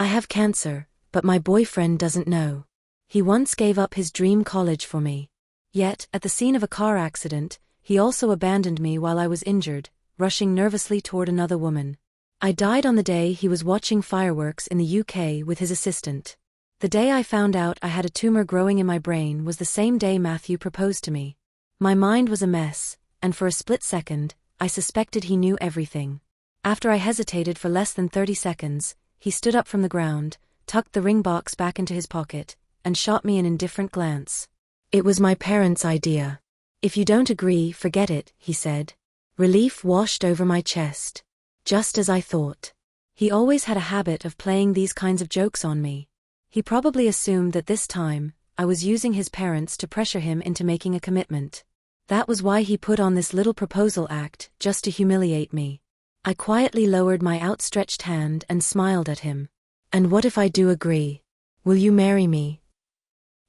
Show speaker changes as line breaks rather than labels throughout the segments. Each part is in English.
I have cancer, but my boyfriend doesn't know. He once gave up his dream college for me. Yet, at the scene of a car accident, he also abandoned me while I was injured, rushing nervously toward another woman. I died on the day he was watching fireworks in the UK with his assistant. The day I found out I had a tumor growing in my brain was the same day Matthew proposed to me. My mind was a mess, and for a split second, I suspected he knew everything. After I hesitated for less than 30 seconds, he stood up from the ground, tucked the ring box back into his pocket, and shot me an indifferent glance. It was my parents' idea. If you don't agree, forget it, he said. Relief washed over my chest. Just as I thought. He always had a habit of playing these kinds of jokes on me. He probably assumed that this time, I was using his parents to pressure him into making a commitment. That was why he put on this little proposal act, just to humiliate me. I quietly lowered my outstretched hand and smiled at him. And what if I do agree? Will you marry me?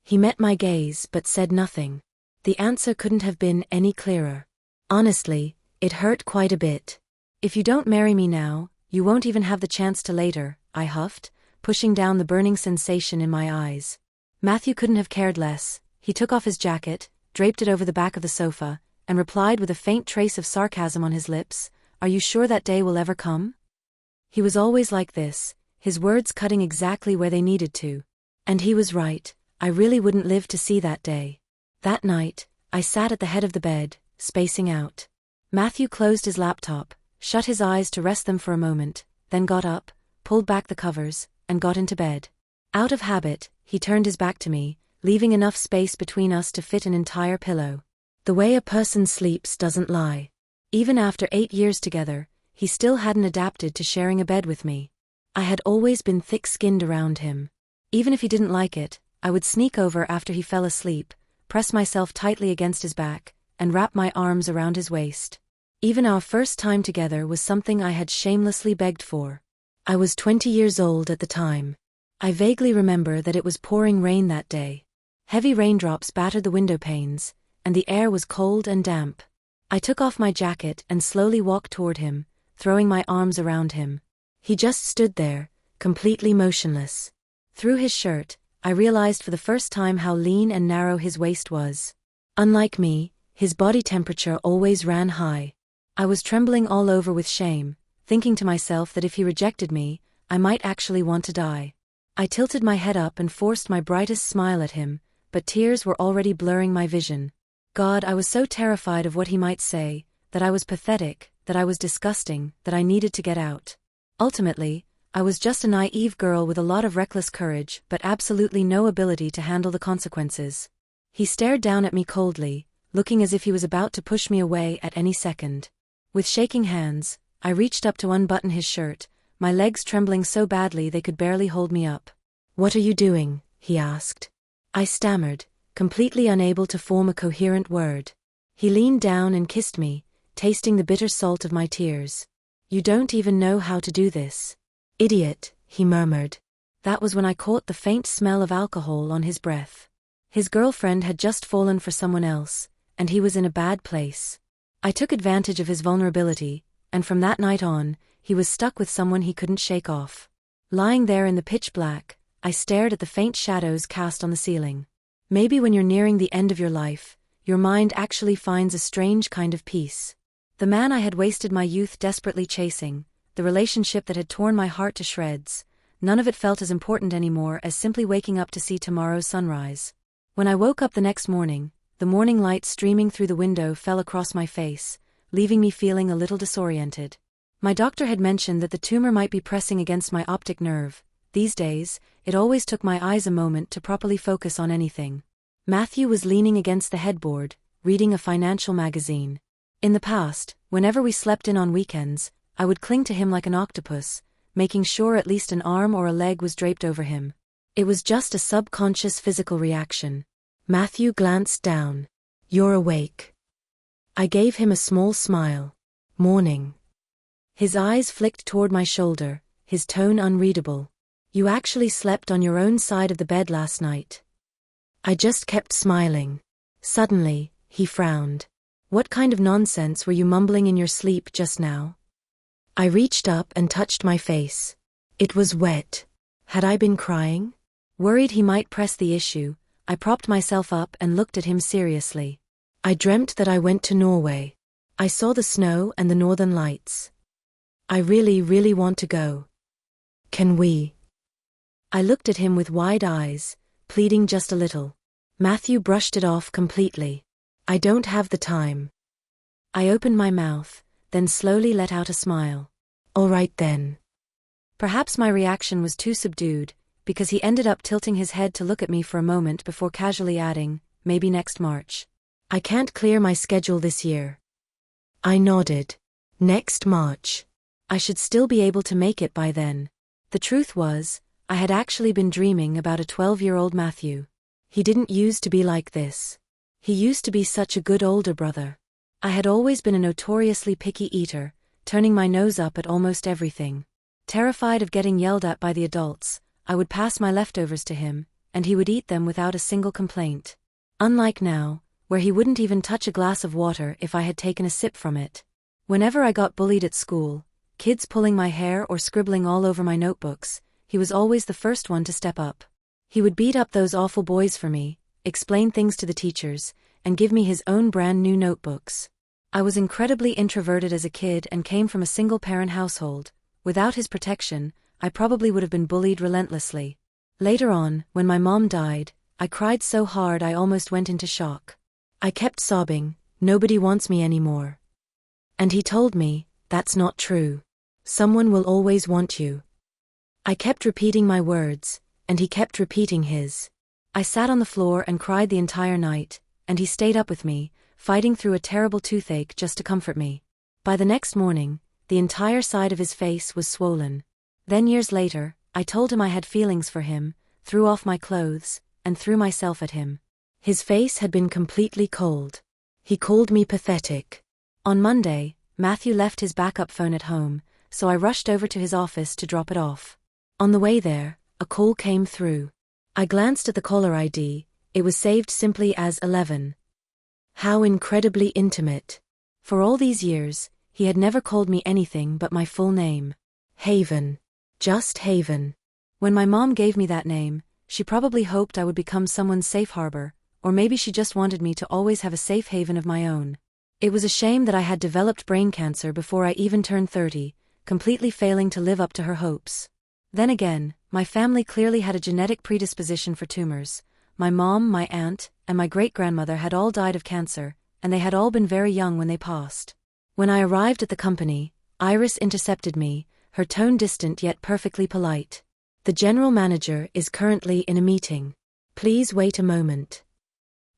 He met my gaze but said nothing. The answer couldn't have been any clearer. Honestly, it hurt quite a bit. If you don't marry me now, you won't even have the chance to later, I huffed, pushing down the burning sensation in my eyes. Matthew couldn't have cared less. He took off his jacket, draped it over the back of the sofa, and replied with a faint trace of sarcasm on his lips, "Are you sure that day will ever come?" He was always like this, his words cutting exactly where they needed to. And he was right, I really wouldn't live to see that day. That night, I sat at the head of the bed, spacing out. Matthew closed his laptop, shut his eyes to rest them for a moment, then got up, pulled back the covers, and got into bed. Out of habit, he turned his back to me, leaving enough space between us to fit an entire pillow. The way a person sleeps doesn't lie. Even after 8 years together, he still hadn't adapted to sharing a bed with me. I had always been thick-skinned around him. Even if he didn't like it, I would sneak over after he fell asleep, press myself tightly against his back, and wrap my arms around his waist. Even our first time together was something I had shamelessly begged for. I was 20 years old at the time. I vaguely remember that it was pouring rain that day. Heavy raindrops battered the window panes, and the air was cold and damp. I took off my jacket and slowly walked toward him, throwing my arms around him. He just stood there, completely motionless. Through his shirt, I realized for the first time how lean and narrow his waist was. Unlike me, his body temperature always ran high. I was trembling all over with shame, thinking to myself that if he rejected me, I might actually want to die. I tilted my head up and forced my brightest smile at him, but tears were already blurring my vision. God, I was so terrified of what he might say, that I was pathetic, that I was disgusting, that I needed to get out. Ultimately, I was just a naive girl with a lot of reckless courage but absolutely no ability to handle the consequences. He stared down at me coldly, looking as if he was about to push me away at any second. With shaking hands, I reached up to unbutton his shirt, my legs trembling so badly they could barely hold me up. "What are you doing?" he asked. I stammered, completely unable to form a coherent word. He leaned down and kissed me, tasting the bitter salt of my tears. "You don't even know how to do this. Idiot," he murmured. That was when I caught the faint smell of alcohol on his breath. His girlfriend had just fallen for someone else, and he was in a bad place. I took advantage of his vulnerability, and from that night on, he was stuck with someone he couldn't shake off. Lying there in the pitch black, I stared at the faint shadows cast on the ceiling. Maybe when you're nearing the end of your life, your mind actually finds a strange kind of peace. The man I had wasted my youth desperately chasing, the relationship that had torn my heart to shreds, none of it felt as important anymore as simply waking up to see tomorrow's sunrise. When I woke up the next morning, the morning light streaming through the window fell across my face, leaving me feeling a little disoriented. My doctor had mentioned that the tumor might be pressing against my optic nerve. These days, it always took my eyes a moment to properly focus on anything. Matthew was leaning against the headboard, reading a financial magazine. In the past, whenever we slept in on weekends, I would cling to him like an octopus, making sure at least an arm or a leg was draped over him. It was just a subconscious physical reaction. Matthew glanced down. "You're awake." I gave him a small smile. "Morning." His eyes flicked toward my shoulder, his tone unreadable. "You actually slept on your own side of the bed last night." I just kept smiling. Suddenly, he frowned. "What kind of nonsense were you mumbling in your sleep just now?" I reached up and touched my face. It was wet. Had I been crying? Worried he might press the issue, I propped myself up and looked at him seriously. I dreamt that I went to Norway. I saw the snow and the northern lights. I really, really want to go. Can we? I looked at him with wide eyes, pleading just a little. Matthew brushed it off completely. I don't have the time. I opened my mouth, then slowly let out a smile. All right then. Perhaps my reaction was too subdued, because he ended up tilting his head to look at me for a moment before casually adding, maybe next March. I can't clear my schedule this year. I nodded. Next March. I should still be able to make it by then. The truth was, I had actually been dreaming about a 12-year-old Matthew. He didn't used to be like this. He used to be such a good older brother. I had always been a notoriously picky eater, turning my nose up at almost everything. Terrified of getting yelled at by the adults, I would pass my leftovers to him, and he would eat them without a single complaint. Unlike now, where he wouldn't even touch a glass of water if I had taken a sip from it. Whenever I got bullied at school, kids pulling my hair or scribbling all over my notebooks, he was always the first one to step up. He would beat up those awful boys for me, explain things to the teachers, and give me his own brand new notebooks. I was incredibly introverted as a kid and came from a single-parent household. Without his protection, I probably would have been bullied relentlessly. Later on, when my mom died, I cried so hard I almost went into shock. I kept sobbing, "Nobody wants me anymore." And he told me, "That's not true. Someone will always want you." I kept repeating my words, and he kept repeating his. I sat on the floor and cried the entire night, and he stayed up with me, fighting through a terrible toothache just to comfort me. By the next morning, the entire side of his face was swollen. Then years later, I told him I had feelings for him, threw off my clothes, and threw myself at him. His face had been completely cold. He called me pathetic. On Monday, Matthew left his backup phone at home, so I rushed over to his office to drop it off. On the way there, a call came through. I glanced at the caller ID, it was saved simply as 11. How incredibly intimate. For all these years, he had never called me anything but my full name. Haven. Just Haven. When my mom gave me that name, she probably hoped I would become someone's safe harbor, or maybe she just wanted me to always have a safe haven of my own. It was a shame that I had developed brain cancer before I even turned 30, completely failing to live up to her hopes. Then again, my family clearly had a genetic predisposition for tumors. My mom, my aunt, and my great-grandmother had all died of cancer, and they had all been very young when they passed. When I arrived at the company, Iris intercepted me, her tone distant yet perfectly polite. "The general manager is currently in a meeting. Please wait a moment."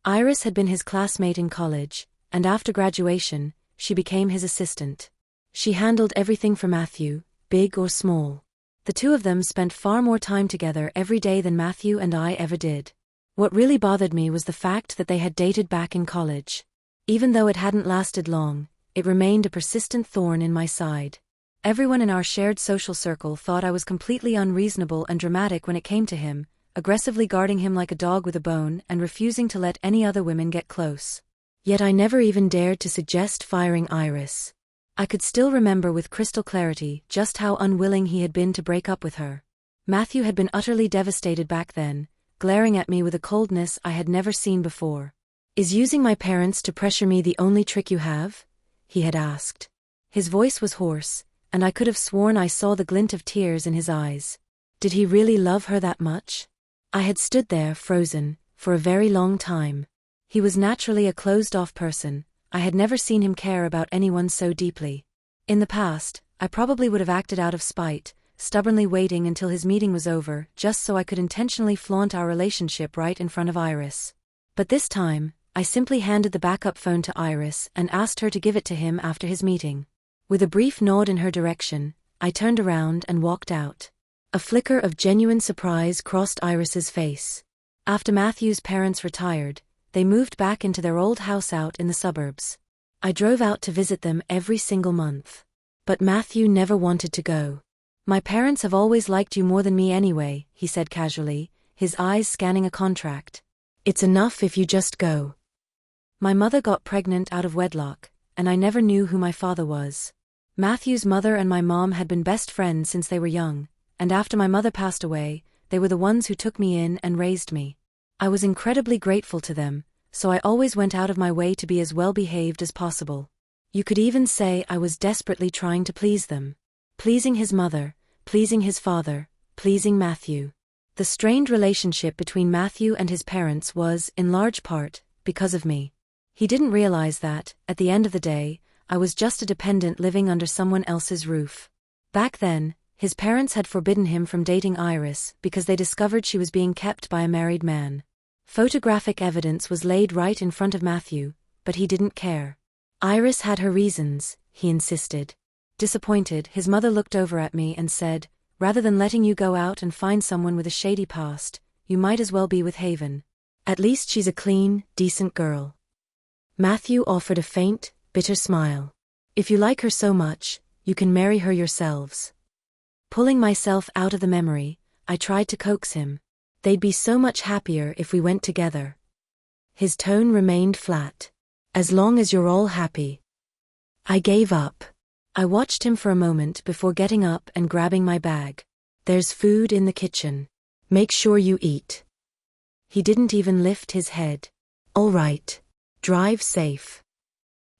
Iris had been his classmate in college, and after graduation, she became his assistant. She handled everything for Matthew, big or small. The two of them spent far more time together every day than Matthew and I ever did. What really bothered me was the fact that they had dated back in college. Even though it hadn't lasted long, it remained a persistent thorn in my side. Everyone in our shared social circle thought I was completely unreasonable and dramatic when it came to him, aggressively guarding him like a dog with a bone and refusing to let any other women get close. Yet I never even dared to suggest firing Iris. I could still remember with crystal clarity just how unwilling he had been to break up with her. Matthew had been utterly devastated back then, glaring at me with a coldness I had never seen before. "Is using my parents to pressure me the only trick you have?" he had asked. His voice was hoarse, and I could have sworn I saw the glint of tears in his eyes. Did he really love her that much? I had stood there, frozen, for a very long time. He was naturally a closed-off person. I had never seen him care about anyone so deeply. In the past, I probably would have acted out of spite, stubbornly waiting until his meeting was over, just so I could intentionally flaunt our relationship right in front of Iris. But this time, I simply handed the backup phone to Iris and asked her to give it to him after his meeting. With a brief nod in her direction, I turned around and walked out. A flicker of genuine surprise crossed Iris's face. After Matthew's parents retired, they moved back into their old house out in the suburbs. I drove out to visit them every single month. But Matthew never wanted to go. "My parents have always liked you more than me anyway," he said casually, his eyes scanning a contract. "It's enough if you just go." My mother got pregnant out of wedlock, and I never knew who my father was. Matthew's mother and my mom had been best friends since they were young, and after my mother passed away, they were the ones who took me in and raised me. I was incredibly grateful to them, so I always went out of my way to be as well behaved as possible. You could even say I was desperately trying to please them. Pleasing his mother, pleasing his father, pleasing Matthew. The strained relationship between Matthew and his parents was, in large part, because of me. He didn't realize that, at the end of the day, I was just a dependent living under someone else's roof. Back then, his parents had forbidden him from dating Iris because they discovered she was being kept by a married man. Photographic evidence was laid right in front of Matthew, but he didn't care. Iris had her reasons, he insisted. Disappointed, his mother looked over at me and said, "Rather than letting you go out and find someone with a shady past, you might as well be with Haven. At least she's a clean, decent girl." Matthew offered a faint, bitter smile. "If you like her so much, you can marry her yourselves." Pulling myself out of the memory, I tried to coax him. "They'd be so much happier if we went together." His tone remained flat. "As long as you're all happy." I gave up. I watched him for a moment before getting up and grabbing my bag. "There's food in the kitchen. Make sure you eat." He didn't even lift his head. "All right. Drive safe."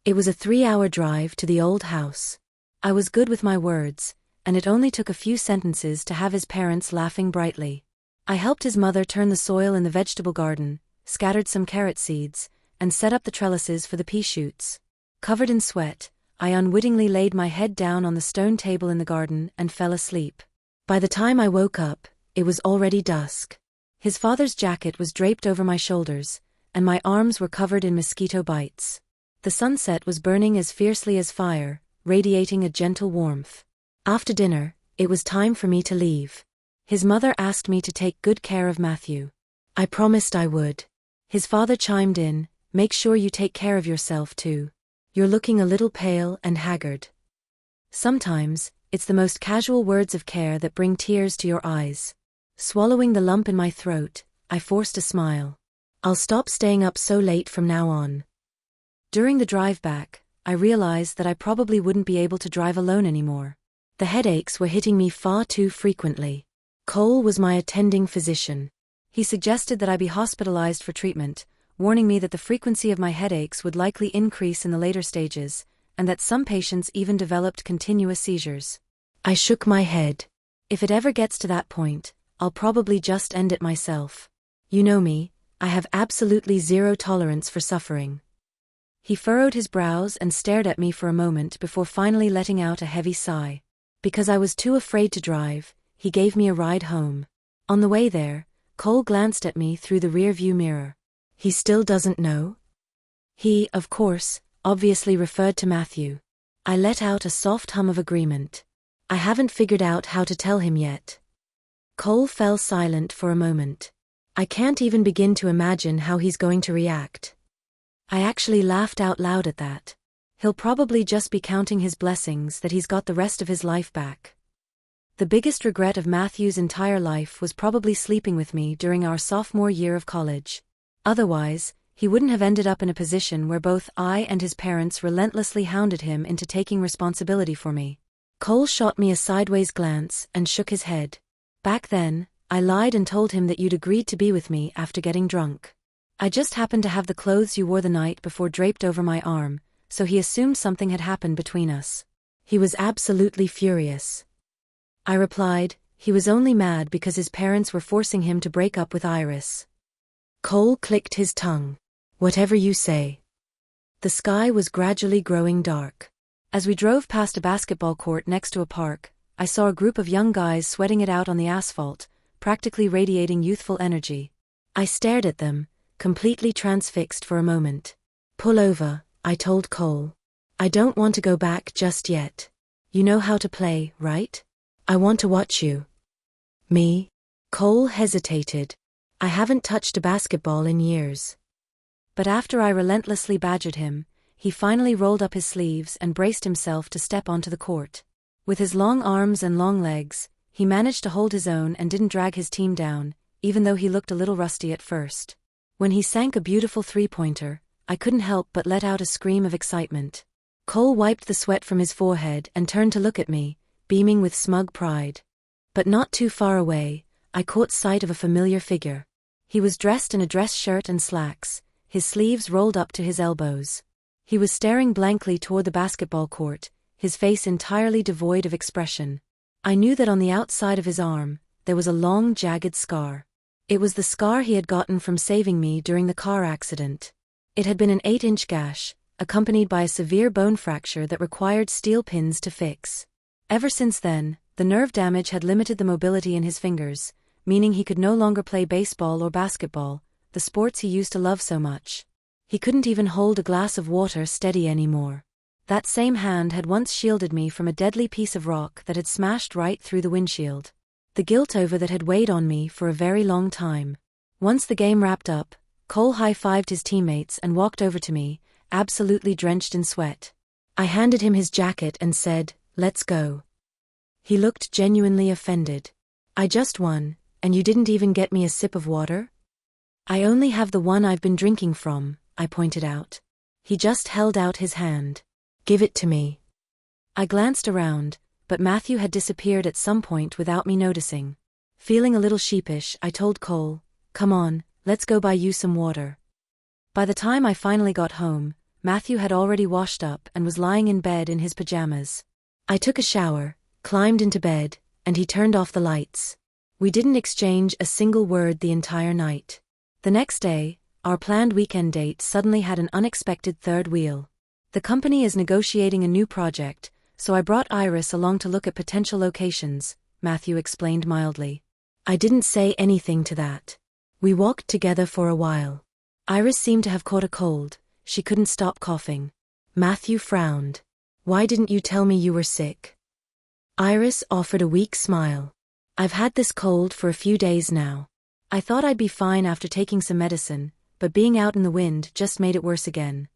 It was a 3-hour drive to the old house. I was good with my words, and it only took a few sentences to have his parents laughing brightly. I helped his mother turn the soil in the vegetable garden, scattered some carrot seeds, and set up the trellises for the pea shoots. Covered in sweat, I unwittingly laid my head down on the stone table in the garden and fell asleep. By the time I woke up, it was already dusk. His father's jacket was draped over my shoulders, and my arms were covered in mosquito bites. The sunset was burning as fiercely as fire, radiating a gentle warmth. After dinner, it was time for me to leave. His mother asked me to take good care of Matthew. I promised I would. His father chimed in, "Make sure you take care of yourself too. You're looking a little pale and haggard." Sometimes, it's the most casual words of care that bring tears to your eyes. Swallowing the lump in my throat, I forced a smile. "I'll stop staying up so late from now on." During the drive back, I realized that I probably wouldn't be able to drive alone anymore. The headaches were hitting me far too frequently. Cole was my attending physician. He suggested that I be hospitalized for treatment, warning me that the frequency of my headaches would likely increase in the later stages, and that some patients even developed continuous seizures. I shook my head. If it ever gets to that point, I'll probably just end it myself. You know me, I have absolutely zero tolerance for suffering. He furrowed his brows and stared at me for a moment before finally letting out a heavy sigh. Because I was too afraid to drive, he gave me a ride home. On the way there, Cole glanced at me through the rear-view mirror. He still doesn't know? He, of course, obviously referred to Matthew. I let out a soft hum of agreement. I haven't figured out how to tell him yet. Cole fell silent for a moment. I can't even begin to imagine how he's going to react. I actually laughed out loud at that. He'll probably just be counting his blessings that he's got the rest of his life back. The biggest regret of Matthew's entire life was probably sleeping with me during our sophomore year of college. Otherwise, he wouldn't have ended up in a position where both I and his parents relentlessly hounded him into taking responsibility for me. Cole shot me a sideways glance and shook his head. Back then, I lied and told him that you'd agreed to be with me after getting drunk. I just happened to have the clothes you wore the night before draped over my arm, so he assumed something had happened between us. He was absolutely furious. I replied, he was only mad because his parents were forcing him to break up with Iris. Cole clicked his tongue. Whatever you say. The sky was gradually growing dark. As we drove past a basketball court next to a park, I saw a group of young guys sweating it out on the asphalt, practically radiating youthful energy. I stared at them, completely transfixed for a moment. Pull over, I told Cole. I don't want to go back just yet. You know how to play, right? I want to watch you. Me? Cole hesitated. I haven't touched a basketball in years. But after I relentlessly badgered him, he finally rolled up his sleeves and braced himself to step onto the court. With his long arms and long legs, he managed to hold his own and didn't drag his team down, even though he looked a little rusty at first. When he sank a beautiful three-pointer, I couldn't help but let out a scream of excitement. Cole wiped the sweat from his forehead and turned to look at me, beaming with smug pride. But not too far away, I caught sight of a familiar figure. He was dressed in a dress shirt and slacks, his sleeves rolled up to his elbows. He was staring blankly toward the basketball court, his face entirely devoid of expression. I knew that on the outside of his arm, there was a long, jagged scar. It was the scar he had gotten from saving me during the car accident. It had been an 8-inch gash, accompanied by a severe bone fracture that required steel pins to fix. Ever since then, the nerve damage had limited the mobility in his fingers, meaning he could no longer play baseball or basketball, the sports he used to love so much. He couldn't even hold a glass of water steady anymore. That same hand had once shielded me from a deadly piece of rock that had smashed right through the windshield. The guilt over that had weighed on me for a very long time. Once the game wrapped up, Cole high-fived his teammates and walked over to me, absolutely drenched in sweat. I handed him his jacket and said, "Let's go." He looked genuinely offended. "I just won, and you didn't even get me a sip of water?" "I only have the one I've been drinking from," I pointed out. He just held out his hand. "Give it to me." I glanced around, but Matthew had disappeared at some point without me noticing. Feeling a little sheepish, I told Cole, "Come on, let's go buy you some water." By the time I finally got home, Matthew had already washed up and was lying in bed in his pajamas. I took a shower, climbed into bed, and he turned off the lights. We didn't exchange a single word the entire night. The next day, our planned weekend date suddenly had an unexpected third wheel. The company is negotiating a new project, so I brought Iris along to look at potential locations, Matthew explained mildly. I didn't say anything to that. We walked together for a while. Iris seemed to have caught a cold, she couldn't stop coughing. Matthew frowned. "Why didn't you tell me you were sick?" Iris offered a weak smile. "I've had this cold for a few days now. I thought I'd be fine after taking some medicine, but being out in the wind just made it worse again."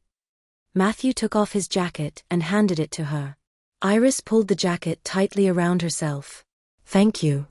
Matthew took off his jacket and handed it to her. Iris pulled the jacket tightly around herself. "Thank you."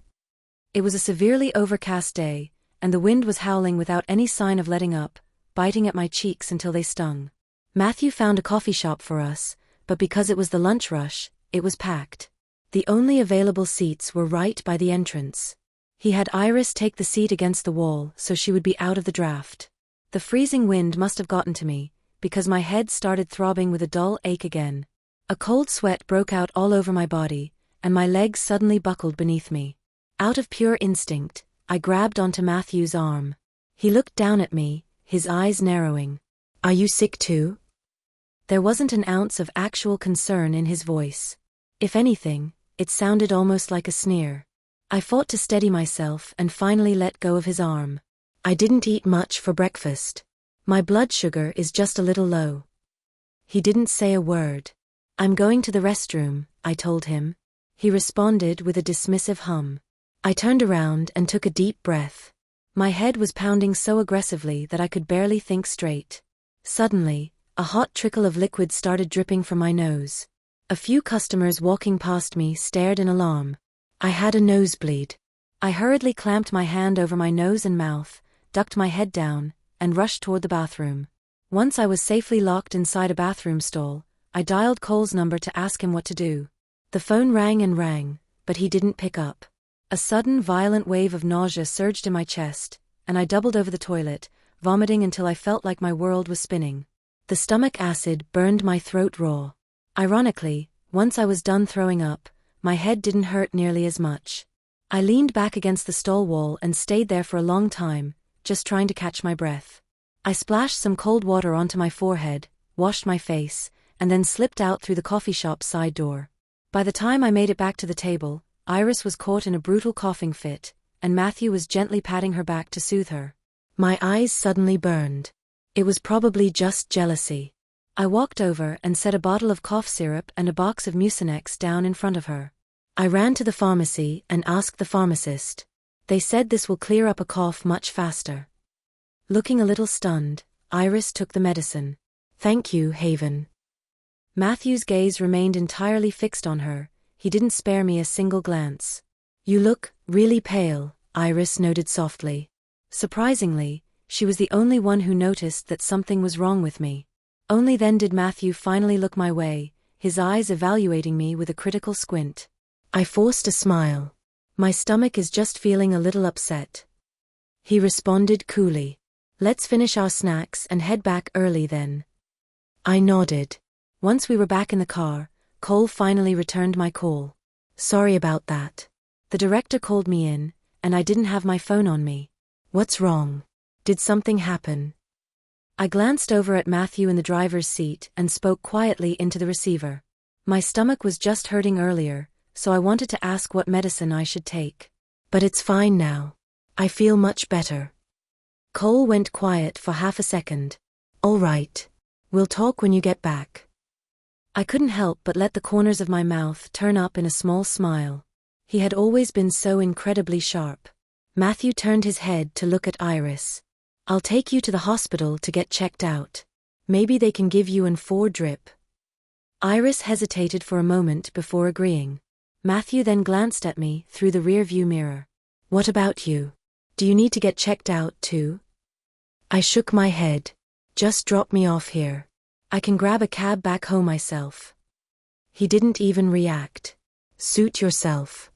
It was a severely overcast day, and the wind was howling without any sign of letting up, biting at my cheeks until they stung. Matthew found a coffee shop for us, but because it was the lunch rush, it was packed. The only available seats were right by the entrance. He had Iris take the seat against the wall so she would be out of the draft. The freezing wind must have gotten to me, because my head started throbbing with a dull ache again. A cold sweat broke out all over my body, and my legs suddenly buckled beneath me. Out of pure instinct, I grabbed onto Matthew's arm. He looked down at me, his eyes narrowing. "Are you sick too?" There wasn't an ounce of actual concern in his voice. If anything, it sounded almost like a sneer. I fought to steady myself and finally let go of his arm. "I didn't eat much for breakfast. My blood sugar is just a little low." He didn't say a word. "I'm going to the restroom," I told him. He responded with a dismissive hum. I turned around and took a deep breath. My head was pounding so aggressively that I could barely think straight. Suddenly, a hot trickle of liquid started dripping from my nose. A few customers walking past me stared in alarm. I had a nosebleed. I hurriedly clamped my hand over my nose and mouth, ducked my head down, and rushed toward the bathroom. Once I was safely locked inside a bathroom stall, I dialed Cole's number to ask him what to do. The phone rang and rang, but he didn't pick up. A sudden violent wave of nausea surged in my chest, and I doubled over the toilet, vomiting until I felt like my world was spinning. The stomach acid burned my throat raw. Ironically, once I was done throwing up, my head didn't hurt nearly as much. I leaned back against the stall wall and stayed there for a long time, just trying to catch my breath. I splashed some cold water onto my forehead, washed my face, and then slipped out through the coffee shop's side door. By the time I made it back to the table, Iris was caught in a brutal coughing fit, and Matthew was gently patting her back to soothe her. My eyes suddenly burned. It was probably just jealousy. I walked over and set a bottle of cough syrup and a box of Mucinex down in front of her. I ran to the pharmacy and asked the pharmacist. They said this will clear up a cough much faster. Looking a little stunned, Iris took the medicine. "Thank you, Haven." Matthew's gaze remained entirely fixed on her, he didn't spare me a single glance. "You look really pale," Iris noted softly. Surprisingly, she was the only one who noticed that something was wrong with me. Only then did Matthew finally look my way, his eyes evaluating me with a critical squint. I forced a smile. My stomach is just feeling a little upset. He responded coolly. Let's finish our snacks and head back early then. I nodded. Once we were back in the car, Cole finally returned my call. Sorry about that. The director called me in, and I didn't have my phone on me. What's wrong? Did something happen? I glanced over at Matthew in the driver's seat and spoke quietly into the receiver. My stomach was just hurting earlier, so I wanted to ask what medicine I should take. But it's fine now. I feel much better. Cole went quiet for half a second. All right. We'll talk when you get back. I couldn't help but let the corners of my mouth turn up in a small smile. He had always been so incredibly sharp. Matthew turned his head to look at Iris. I'll take you to the hospital to get checked out. Maybe they can give you an 4 drip. Iris hesitated for a moment before agreeing. Matthew then glanced at me through the rear-view mirror. What about you? Do you need to get checked out too? I shook my head. Just drop me off here. I can grab a cab back home myself. He didn't even react. Suit yourself.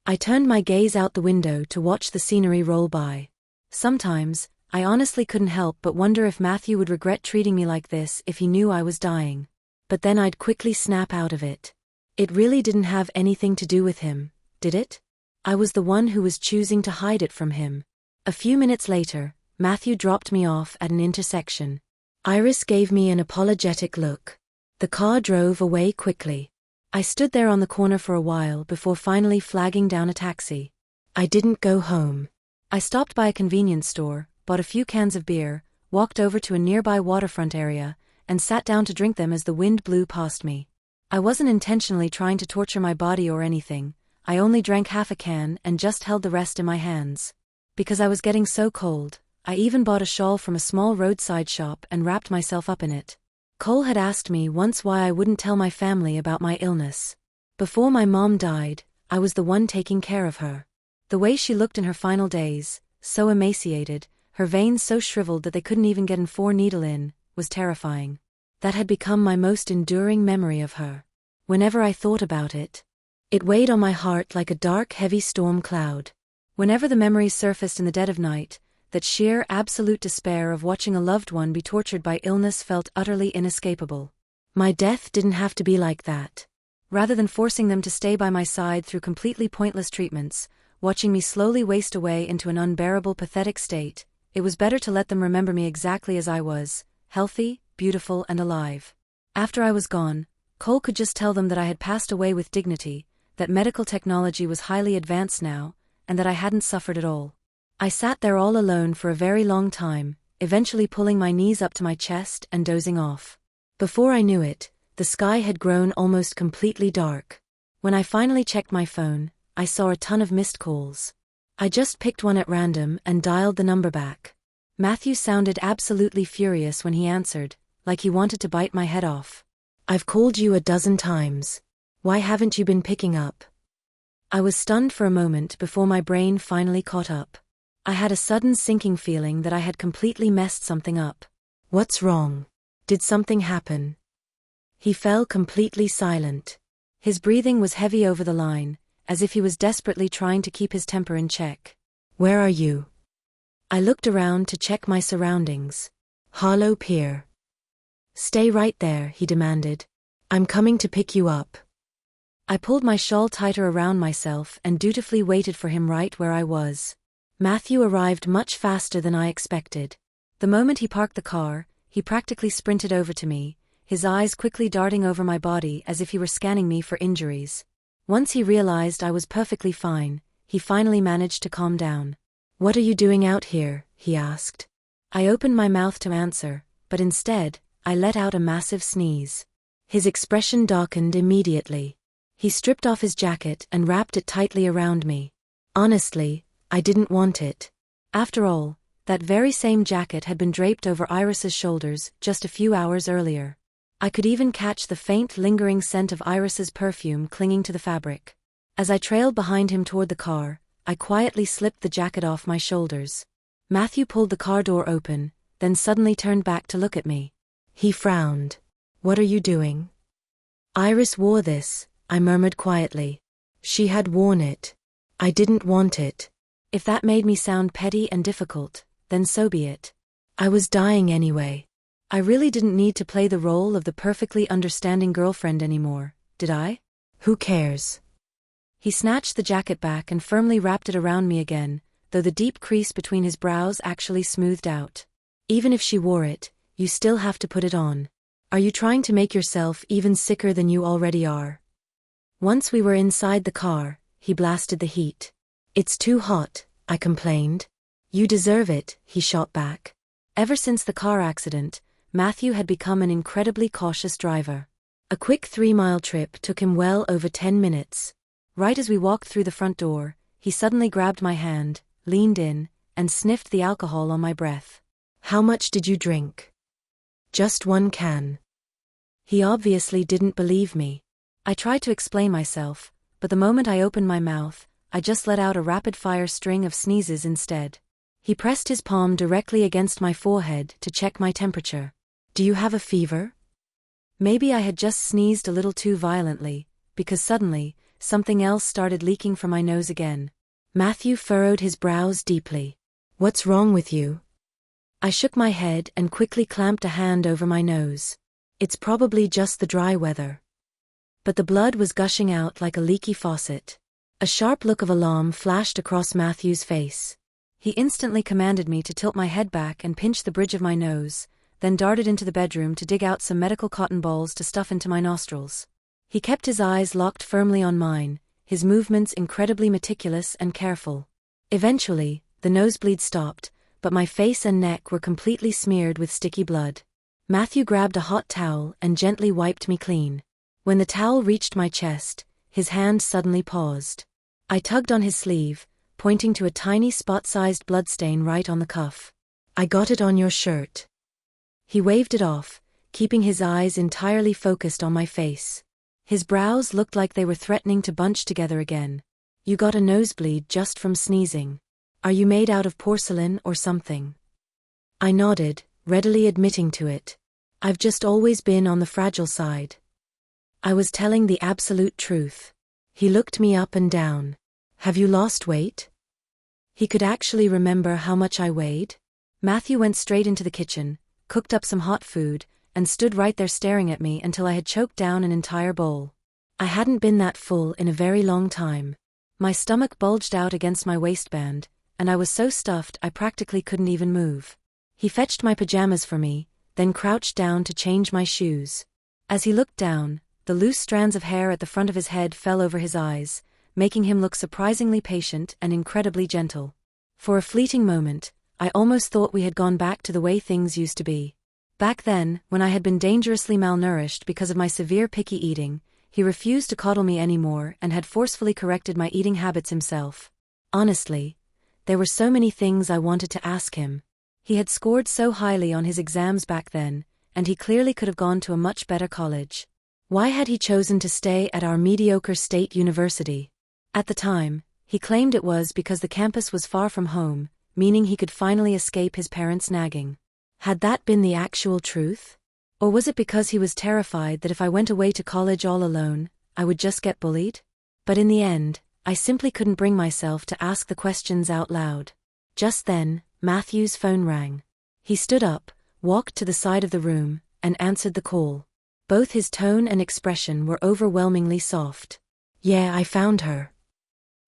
I turned my gaze out the window to watch the scenery roll by. Sometimes, I honestly couldn't help but wonder if Matthew would regret treating me like this if he knew I was dying. But then I'd quickly snap out of it. It really didn't have anything to do with him, did it? I was the one who was choosing to hide it from him. A few minutes later, Matthew dropped me off at an intersection. Iris gave me an apologetic look. The car drove away quickly. I stood there on the corner for a while before finally flagging down a taxi. I didn't go home. I stopped by a convenience store, bought a few cans of beer, walked over to a nearby waterfront area, and sat down to drink them as the wind blew past me. I wasn't intentionally trying to torture my body or anything. I only drank half a can and just held the rest in my hands. Because I was getting so cold, I even bought a shawl from a small roadside shop and wrapped myself up in it. Cole had asked me once why I wouldn't tell my family about my illness. Before my mom died, I was the one taking care of her. The way she looked in her final days, so emaciated, her veins so shriveled that they couldn't even get an 4 needle in, was terrifying. That had become my most enduring memory of her. Whenever I thought about it, it weighed on my heart like a dark, heavy storm cloud. Whenever the memories surfaced in the dead of night, that sheer, absolute despair of watching a loved one be tortured by illness felt utterly inescapable. My death didn't have to be like that. Rather than forcing them to stay by my side through completely pointless treatments, watching me slowly waste away into an unbearable, pathetic state, it was better to let them remember me exactly as I was, healthy, beautiful, and alive. After I was gone, Cole could just tell them that I had passed away with dignity, that medical technology was highly advanced now, and that I hadn't suffered at all. I sat there all alone for a very long time, eventually pulling my knees up to my chest and dozing off. Before I knew it, the sky had grown almost completely dark. When I finally checked my phone, I saw a ton of missed calls. I just picked one at random and dialed the number back. Matthew sounded absolutely furious when he answered, like he wanted to bite my head off. I've called you a dozen times. Why haven't you been picking up? I was stunned for a moment before my brain finally caught up. I had a sudden sinking feeling that I had completely messed something up. What's wrong? Did something happen? He fell completely silent. His breathing was heavy over the line, as if he was desperately trying to keep his temper in check. Where are you? I looked around to check my surroundings. Harlow Pier. Stay right there, he demanded. I'm coming to pick you up. I pulled my shawl tighter around myself and dutifully waited for him right where I was. Matthew arrived much faster than I expected. The moment he parked the car, he practically sprinted over to me, his eyes quickly darting over my body as if he were scanning me for injuries. Once he realized I was perfectly fine, he finally managed to calm down. What are you doing out here? He asked. I opened my mouth to answer, but instead, I let out a massive sneeze. His expression darkened immediately. He stripped off his jacket and wrapped it tightly around me. Honestly, I didn't want it. After all, that very same jacket had been draped over Iris's shoulders just a few hours earlier. I could even catch the faint, lingering scent of Iris's perfume clinging to the fabric. As I trailed behind him toward the car, I quietly slipped the jacket off my shoulders. Matthew pulled the car door open, then suddenly turned back to look at me. He frowned. What are you doing? Iris wore this, I murmured quietly. She had worn it. I didn't want it. If that made me sound petty and difficult, then so be it. I was dying anyway. I really didn't need to play the role of the perfectly understanding girlfriend anymore, did I? Who cares? He snatched the jacket back and firmly wrapped it around me again, though the deep crease between his brows actually smoothed out. Even if she wore it, you still have to put it on. Are you trying to make yourself even sicker than you already are? Once we were inside the car, he blasted the heat. It's too hot, I complained. You deserve it, he shot back. Ever since the car accident, Matthew had become an incredibly cautious driver. A quick 3-mile trip took him well over 10 minutes. Right as we walked through the front door, he suddenly grabbed my hand, leaned in, and sniffed the alcohol on my breath. How much did you drink? Just 1 can. He obviously didn't believe me. I tried to explain myself, but the moment I opened my mouth, I just let out a rapid-fire string of sneezes instead. He pressed his palm directly against my forehead to check my temperature. Do you have a fever? Maybe I had just sneezed a little too violently, because suddenly, something else started leaking from my nose again. Matthew furrowed his brows deeply. What's wrong with you? I shook my head and quickly clamped a hand over my nose. It's probably just the dry weather. But the blood was gushing out like a leaky faucet. A sharp look of alarm flashed across Matthew's face. He instantly commanded me to tilt my head back and pinch the bridge of my nose, then darted into the bedroom to dig out some medical cotton balls to stuff into my nostrils. He kept his eyes locked firmly on mine, his movements incredibly meticulous and careful. Eventually, the nosebleed stopped, but my face and neck were completely smeared with sticky blood. Matthew grabbed a hot towel and gently wiped me clean. When the towel reached my chest, his hand suddenly paused. I tugged on his sleeve, pointing to a tiny spot-sized bloodstain right on the cuff. I got it on your shirt. He waved it off, keeping his eyes entirely focused on my face. His brows looked like they were threatening to bunch together again. You got a nosebleed just from sneezing. Are you made out of porcelain or something? I nodded, readily admitting to it. I've just always been on the fragile side. I was telling the absolute truth. He looked me up and down. Have you lost weight? He could actually remember how much I weighed. Matthew went straight into the kitchen, cooked up some hot food, and stood right there staring at me until I had choked down an entire bowl. I hadn't been that full in a very long time. My stomach bulged out against my waistband, and I was so stuffed I practically couldn't even move. He fetched my pajamas for me, then crouched down to change my shoes. As he looked down, the loose strands of hair at the front of his head fell over his eyes, making him look surprisingly patient and incredibly gentle. For a fleeting moment, I almost thought we had gone back to the way things used to be. Back then, when I had been dangerously malnourished because of my severe picky eating, he refused to coddle me anymore and had forcefully corrected my eating habits himself. Honestly, there were so many things I wanted to ask him. He had scored so highly on his exams back then, and he clearly could have gone to a much better college. Why had he chosen to stay at our mediocre state university? At the time, he claimed it was because the campus was far from home, meaning he could finally escape his parents' nagging. Had that been the actual truth? Or was it because he was terrified that if I went away to college all alone, I would just get bullied? But in the end, I simply couldn't bring myself to ask the questions out loud. Just then, Matthew's phone rang. He stood up, walked to the side of the room, and answered the call. Both his tone and expression were overwhelmingly soft. Yeah, I found her.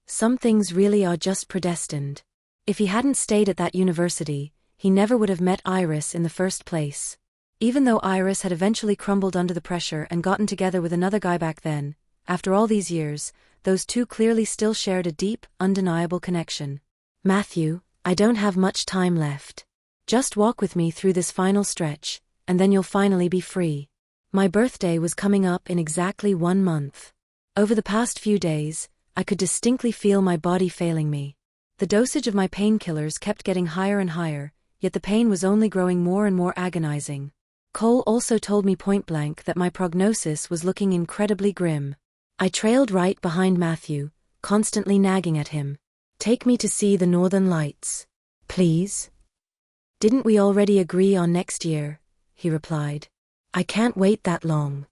Some things really are just predestined. If he hadn't stayed at that university, he never would have met Iris in the first place. Even though Iris had eventually crumbled under the pressure and gotten together with another guy back then, after all these years, those two clearly still shared a deep, undeniable connection. Matthew, I don't have much time left. Just walk with me through this final stretch, and then you'll finally be free. My birthday was coming up in exactly 1 month. Over the past few days, I could distinctly feel my body failing me. The dosage of my painkillers kept getting higher and higher, yet the pain was only growing more and more agonizing. Cole also told me point-blank that my prognosis was looking incredibly grim. I trailed right behind Matthew, constantly nagging at him. Take me to see the Northern Lights. Please? Didn't we already agree on next year? He replied. I can't wait that long.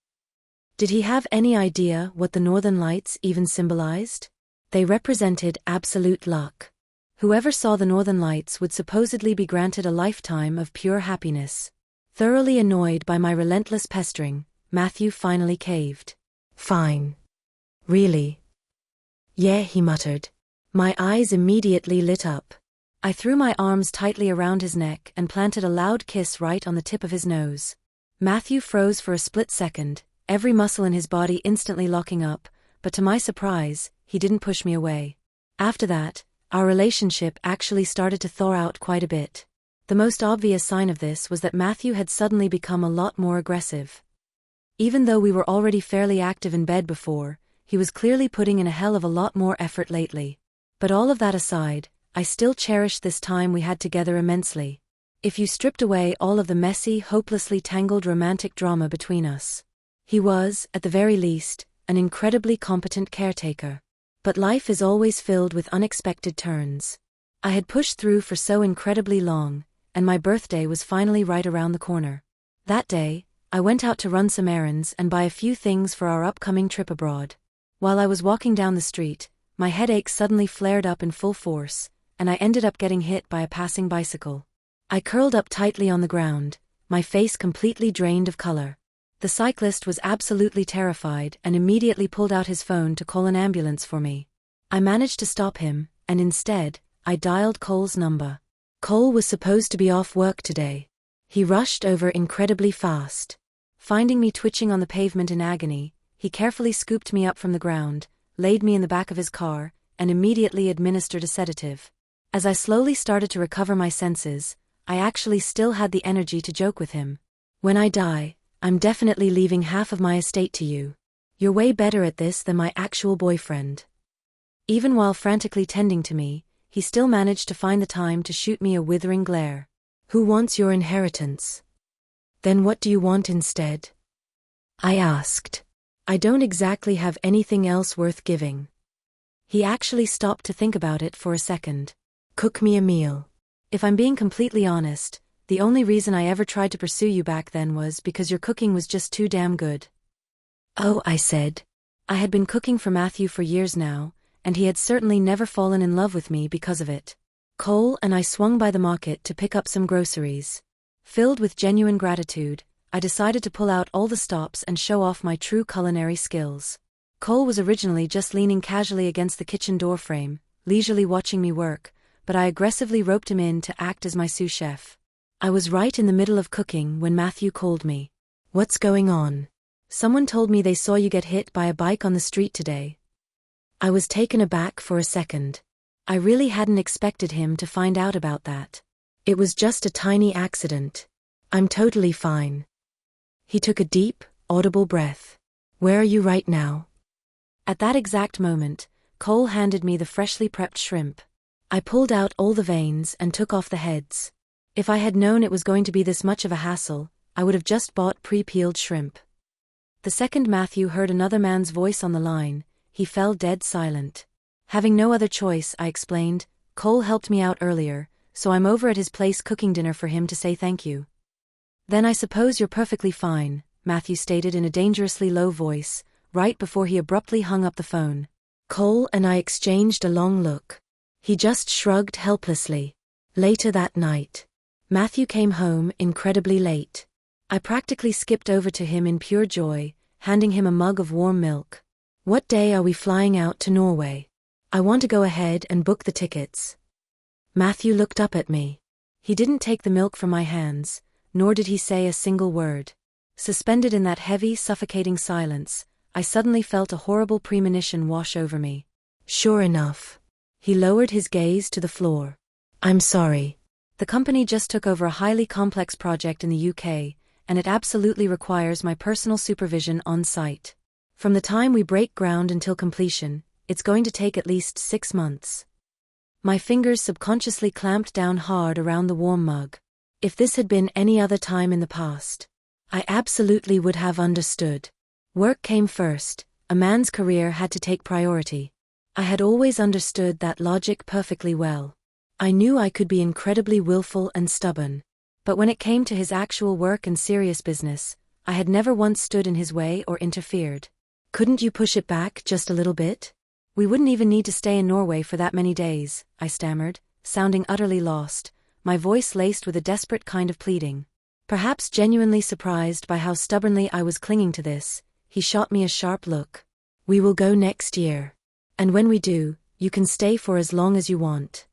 Did he have any idea what the Northern Lights even symbolized? They represented absolute luck. Whoever saw the northern lights would supposedly be granted a lifetime of pure happiness. Thoroughly annoyed by my relentless pestering, Matthew finally caved. "Fine. Really?" "Yeah," he muttered. My eyes immediately lit up. I threw my arms tightly around his neck and planted a loud kiss right on the tip of his nose. Matthew froze for a split second, every muscle in his body instantly locking up, but to my surprise, he didn't push me away. After that, our relationship actually started to thaw out quite a bit. The most obvious sign of this was that Matthew had suddenly become a lot more aggressive. Even though we were already fairly active in bed before, he was clearly putting in a hell of a lot more effort lately. But all of that aside, I still cherished this time we had together immensely. If you stripped away all of the messy, hopelessly tangled romantic drama between us. He was, at the very least, an incredibly competent caretaker. But life is always filled with unexpected turns. I had pushed through for so incredibly long, and my birthday was finally right around the corner. That day, I went out to run some errands and buy a few things for our upcoming trip abroad. While I was walking down the street, my headache suddenly flared up in full force, and I ended up getting hit by a passing bicycle. I curled up tightly on the ground, my face completely drained of color. The cyclist was absolutely terrified and immediately pulled out his phone to call an ambulance for me. I managed to stop him, and instead, I dialed Cole's number. Cole was supposed to be off work today. He rushed over incredibly fast. Finding me twitching on the pavement in agony, he carefully scooped me up from the ground, laid me in the back of his car, and immediately administered a sedative. As I slowly started to recover my senses, I actually still had the energy to joke with him. "When I die, I'm definitely leaving half of my estate to you. You're way better at this than my actual boyfriend." Even while frantically tending to me, he still managed to find the time to shoot me a withering glare. "Who wants your inheritance? Then what do you want instead?" I asked. "I don't exactly have anything else worth giving." He actually stopped to think about it for a second. "Cook me a meal." If I'm being completely honest, the only reason I ever tried to pursue you back then was because your cooking was just too damn good. "Oh," I said. I had been cooking for Matthew for years now, and he had certainly never fallen in love with me because of it. Cole and I swung by the market to pick up some groceries. Filled with genuine gratitude, I decided to pull out all the stops and show off my true culinary skills. Cole was originally just leaning casually against the kitchen door frame, leisurely watching me work, but I aggressively roped him in to act as my sous chef. I was right in the middle of cooking when Matthew called me. "What's going on?" "Someone told me they saw you get hit by a bike on the street today." I was taken aback for a second. I really hadn't expected him to find out about that. "It was just a tiny accident. I'm totally fine." He took a deep, audible breath. "Where are you right now?" At that exact moment, Cole handed me the freshly prepped shrimp. I pulled out all the veins and took off the heads. If I had known it was going to be this much of a hassle, I would have just bought pre-peeled shrimp. The second Matthew heard another man's voice on the line, he fell dead silent. Having no other choice, I explained, "Cole helped me out earlier, so I'm over at his place cooking dinner for him to say thank you." "Then I suppose you're perfectly fine," Matthew stated in a dangerously low voice, right before he abruptly hung up the phone. Cole and I exchanged a long look. He just shrugged helplessly. Later that night, Matthew came home incredibly late. I practically skipped over to him in pure joy, handing him a mug of warm milk. "What day are we flying out to Norway? I want to go ahead and book the tickets." Matthew looked up at me. He didn't take the milk from my hands, nor did he say a single word. Suspended in that heavy, suffocating silence, I suddenly felt a horrible premonition wash over me. "Sure enough." He lowered his gaze to the floor. "I'm sorry. The company just took over a highly complex project in the UK, and it absolutely requires my personal supervision on site. From the time we break ground until completion, it's going to take at least 6 months." My fingers subconsciously clamped down hard around the warm mug. If this had been any other time in the past, I absolutely would have understood. Work came first, a man's career had to take priority. I had always understood that logic perfectly well. I knew I could be incredibly willful and stubborn. But when it came to his actual work and serious business, I had never once stood in his way or interfered. "Couldn't you push it back just a little bit?" We wouldn't even need to stay in Norway for that many days, I stammered, sounding utterly lost, my voice laced with a desperate kind of pleading. Perhaps genuinely surprised by how stubbornly I was clinging to this, he shot me a sharp look. We will go next year. And when we do, you can stay for as long as you want.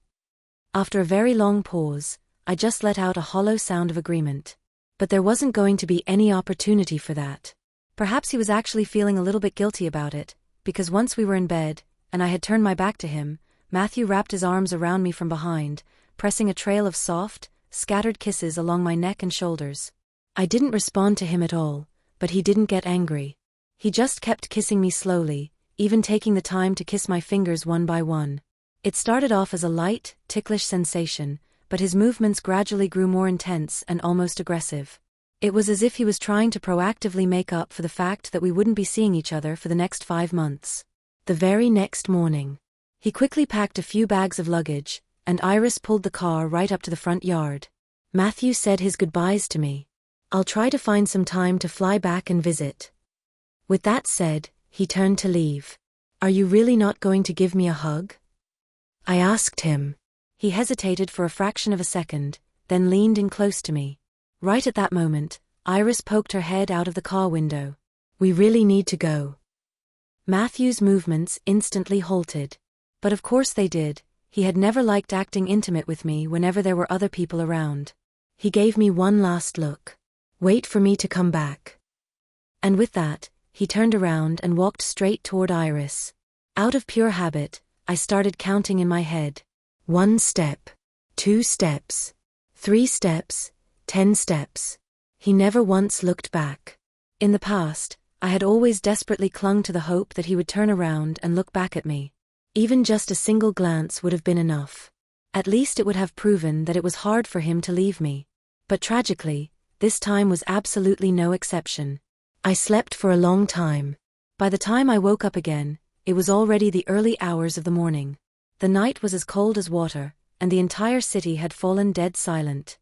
After a very long pause, I just let out a hollow sound of agreement. But there wasn't going to be any opportunity for that. Perhaps he was actually feeling a little bit guilty about it, because once we were in bed, and I had turned my back to him, Matthew wrapped his arms around me from behind, pressing a trail of soft, scattered kisses along my neck and shoulders. I didn't respond to him at all, but he didn't get angry. He just kept kissing me slowly, even taking the time to kiss my fingers one by one. It started off as a light, ticklish sensation, but his movements gradually grew more intense and almost aggressive. It was as if he was trying to proactively make up for the fact that we wouldn't be seeing each other for the next 5 months. The very next morning, he quickly packed a few bags of luggage, and Iris pulled the car right up to the front yard. Matthew said his goodbyes to me. I'll try to find some time to fly back and visit. With that said, he turned to leave. Are you really not going to give me a hug? I asked him. He hesitated for a fraction of a second, then leaned in close to me. Right at that moment, Iris poked her head out of the car window. We really need to go. Matthew's movements instantly halted. But of course they did. He had never liked acting intimate with me whenever there were other people around. He gave me one last look. Wait for me to come back. And with that, he turned around and walked straight toward Iris. Out of pure habit, I started counting in my head. 1 step, 2 steps, 3 steps, 10 steps. He never once looked back. In the past, I had always desperately clung to the hope that he would turn around and look back at me. Even just a single glance would have been enough. At least it would have proven that it was hard for him to leave me. But tragically, this time was absolutely no exception. I slept for a long time. By the time I woke up again, it was already the early hours of the morning. The night was as cold as water, and the entire city had fallen dead silent.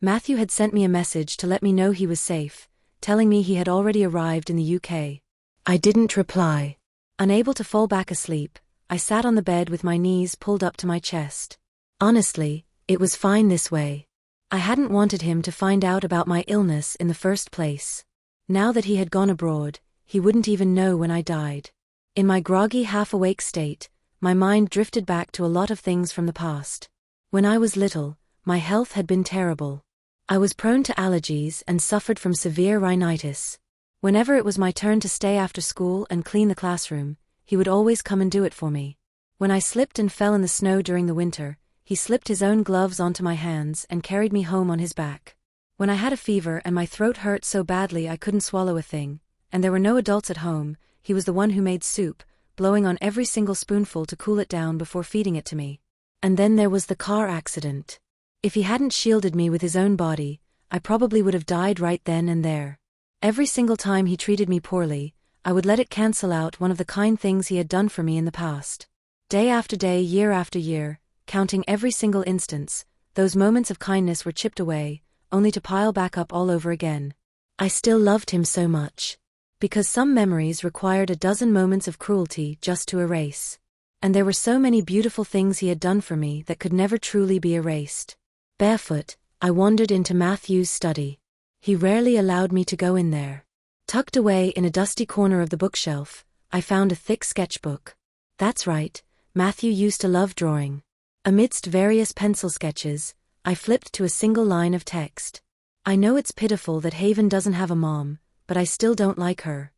Matthew had sent me a message to let me know he was safe, telling me he had already arrived in the UK. I didn't reply. Unable to fall back asleep, I sat on the bed with my knees pulled up to my chest. Honestly, it was fine this way. I hadn't wanted him to find out about my illness in the first place. Now that he had gone abroad, he wouldn't even know when I died. In my groggy half-awake state, my mind drifted back to a lot of things from the past. When I was little, my health had been terrible. I was prone to allergies and suffered from severe rhinitis. Whenever it was my turn to stay after school and clean the classroom, he would always come and do it for me. When I slipped and fell in the snow during the winter, he slipped his own gloves onto my hands and carried me home on his back. When I had a fever and my throat hurt so badly I couldn't swallow a thing, and there were no adults at home, he was the one who made soup, blowing on every single spoonful to cool it down before feeding it to me. And then there was the car accident. If he hadn't shielded me with his own body, I probably would have died right then and there. Every single time he treated me poorly, I would let it cancel out one of the kind things he had done for me in the past. Day after day, year after year, counting every single instance, those moments of kindness were chipped away, only to pile back up all over again. I still loved him so much. Because some memories required a dozen moments of cruelty just to erase. And there were so many beautiful things he had done for me that could never truly be erased. Barefoot, I wandered into Matthew's study. He rarely allowed me to go in there. Tucked away in a dusty corner of the bookshelf, I found a thick sketchbook. That's right, Matthew used to love drawing. Amidst various pencil sketches, I flipped to a single line of text. I know it's pitiful that Haven doesn't have a mom, but I still don't like her.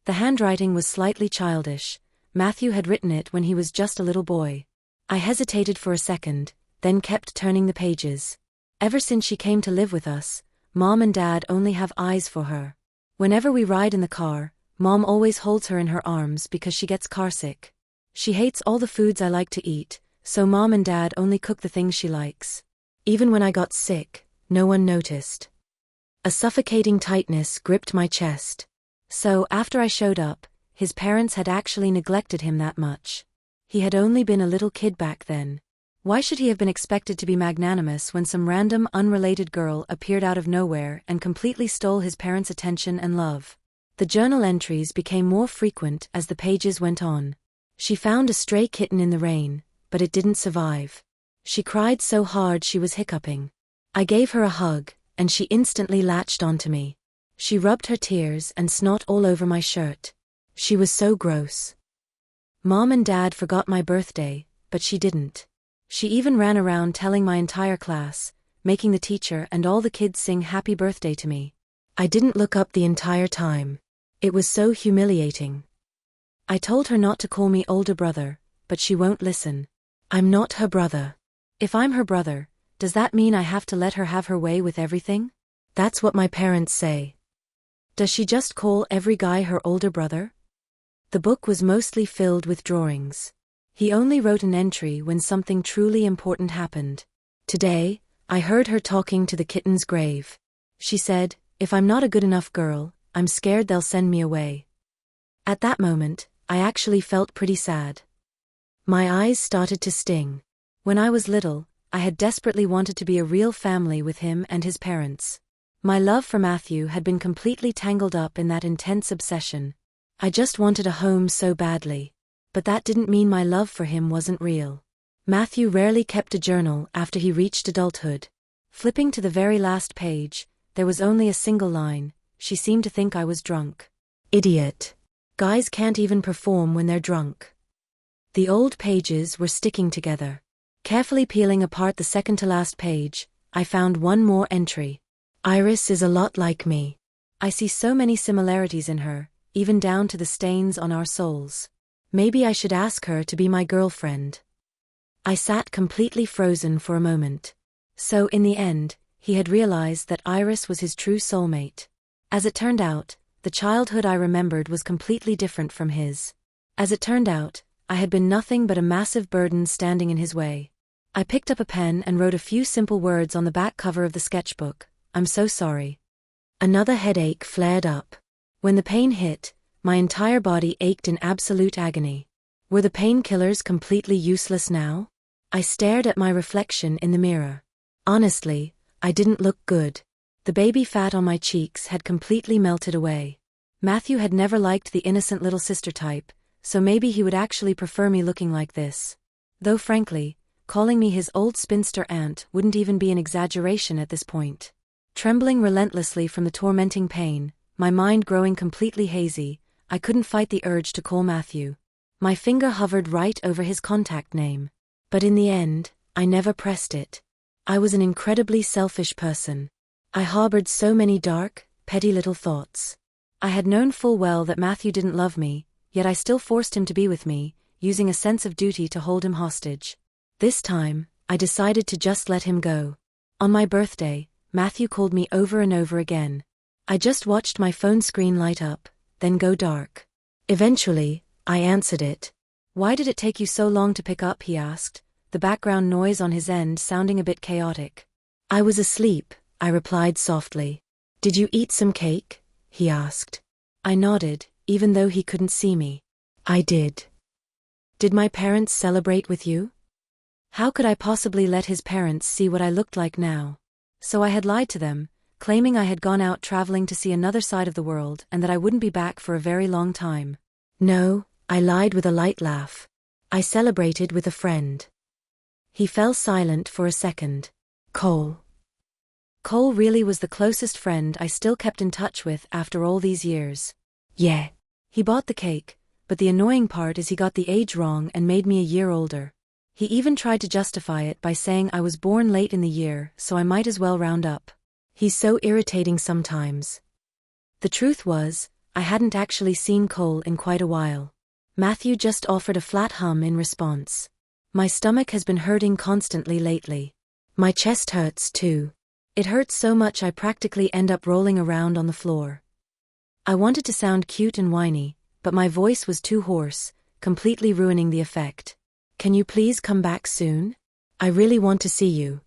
The handwriting was slightly childish. Matthew had written it when he was just a little boy. I hesitated for a second, then kept turning the pages. Ever since she came to live with us, Mom and Dad only have eyes for her. Whenever we ride in the car, Mom always holds her in her arms because she gets carsick. She hates all the foods I like to eat, so Mom and Dad only cook the things she likes. Even when I got sick, no one noticed. A suffocating tightness gripped my chest. So, after I showed up, his parents had actually neglected him that much. He had only been a little kid back then. Why should he have been expected to be magnanimous when some random, unrelated girl appeared out of nowhere and completely stole his parents' attention and love? The journal entries became more frequent as the pages went on. She found a stray kitten in the rain, but it didn't survive. She cried so hard she was hiccuping. I gave her a hug, and she instantly latched onto me. She rubbed her tears and snot all over my shirt. She was so gross. Mom and Dad forgot my birthday, but she didn't. She even ran around telling my entire class, making the teacher and all the kids sing happy birthday to me. I didn't look up the entire time. It was so humiliating. I told her not to call me older brother, but she won't listen. I'm not her brother. If I'm her brother, does that mean I have to let her have her way with everything? That's what my parents say. Does she just call every guy her older brother? The book was mostly filled with drawings. He only wrote an entry when something truly important happened. Today, I heard her talking to the kitten's grave. She said, "If I'm not a good enough girl, I'm scared they'll send me away." At that moment, I actually felt pretty sad. My eyes started to sting. When I was little, I had desperately wanted to be a real family with him and his parents. My love for Matthew had been completely tangled up in that intense obsession. I just wanted a home so badly. But that didn't mean my love for him wasn't real. Matthew rarely kept a journal after he reached adulthood. Flipping to the very last page, there was only a single line: "She seemed to think I was drunk." Idiot. Guys can't even perform when they're drunk. The old pages were sticking together. Carefully peeling apart the second to last page, I found one more entry. "Iris is a lot like me. I see so many similarities in her, even down to the stains on our soles. Maybe I should ask her to be my girlfriend." I sat completely frozen for a moment. So in the end, he had realized that Iris was his true soulmate. As it turned out, the childhood I remembered was completely different from his. As it turned out, I had been nothing but a massive burden standing in his way. I picked up a pen and wrote a few simple words on the back cover of the sketchbook: "I'm so sorry." Another headache flared up. When the pain hit, my entire body ached in absolute agony. Were the painkillers completely useless now? I stared at my reflection in the mirror. Honestly, I didn't look good. The baby fat on my cheeks had completely melted away. Matthew had never liked the innocent little sister type, so maybe he would actually prefer me looking like this. Though frankly, calling me his old spinster aunt wouldn't even be an exaggeration at this point. Trembling relentlessly from the tormenting pain, my mind growing completely hazy, I couldn't fight the urge to call Matthew. My finger hovered right over his contact name. But in the end, I never pressed it. I was an incredibly selfish person. I harbored so many dark, petty little thoughts. I had known full well that Matthew didn't love me, yet I still forced him to be with me, using a sense of duty to hold him hostage. This time, I decided to just let him go. On my birthday, Matthew called me over and over again. I just watched my phone screen light up, then go dark. Eventually, I answered it. "Why did it take you so long to pick up?" he asked, the background noise on his end sounding a bit chaotic. "I was asleep," I replied softly. "Did you eat some cake?" he asked. I nodded, even though he couldn't see me. "I did." "Did my parents celebrate with you?" How could I possibly let his parents see what I looked like now? So I had lied to them, claiming I had gone out traveling to see another side of the world and that I wouldn't be back for a very long time. "No," I lied with a light laugh. "I celebrated with a friend." He fell silent for a second. Cole. Cole really was the closest friend I still kept in touch with after all these years. Yeah. He bought the cake, but the annoying part is he got the age wrong and made me a year older. He even tried to justify it by saying I was born late in the year, so I might as well round up. He's so irritating sometimes. The truth was, I hadn't actually seen Cole in quite a while. Matthew just offered a flat hum in response. My stomach has been hurting constantly lately. My chest hurts too. It hurts so much I practically end up rolling around on the floor. I wanted to sound cute and whiny, but my voice was too hoarse, completely ruining the effect. "Can you please come back soon? I really want to see you."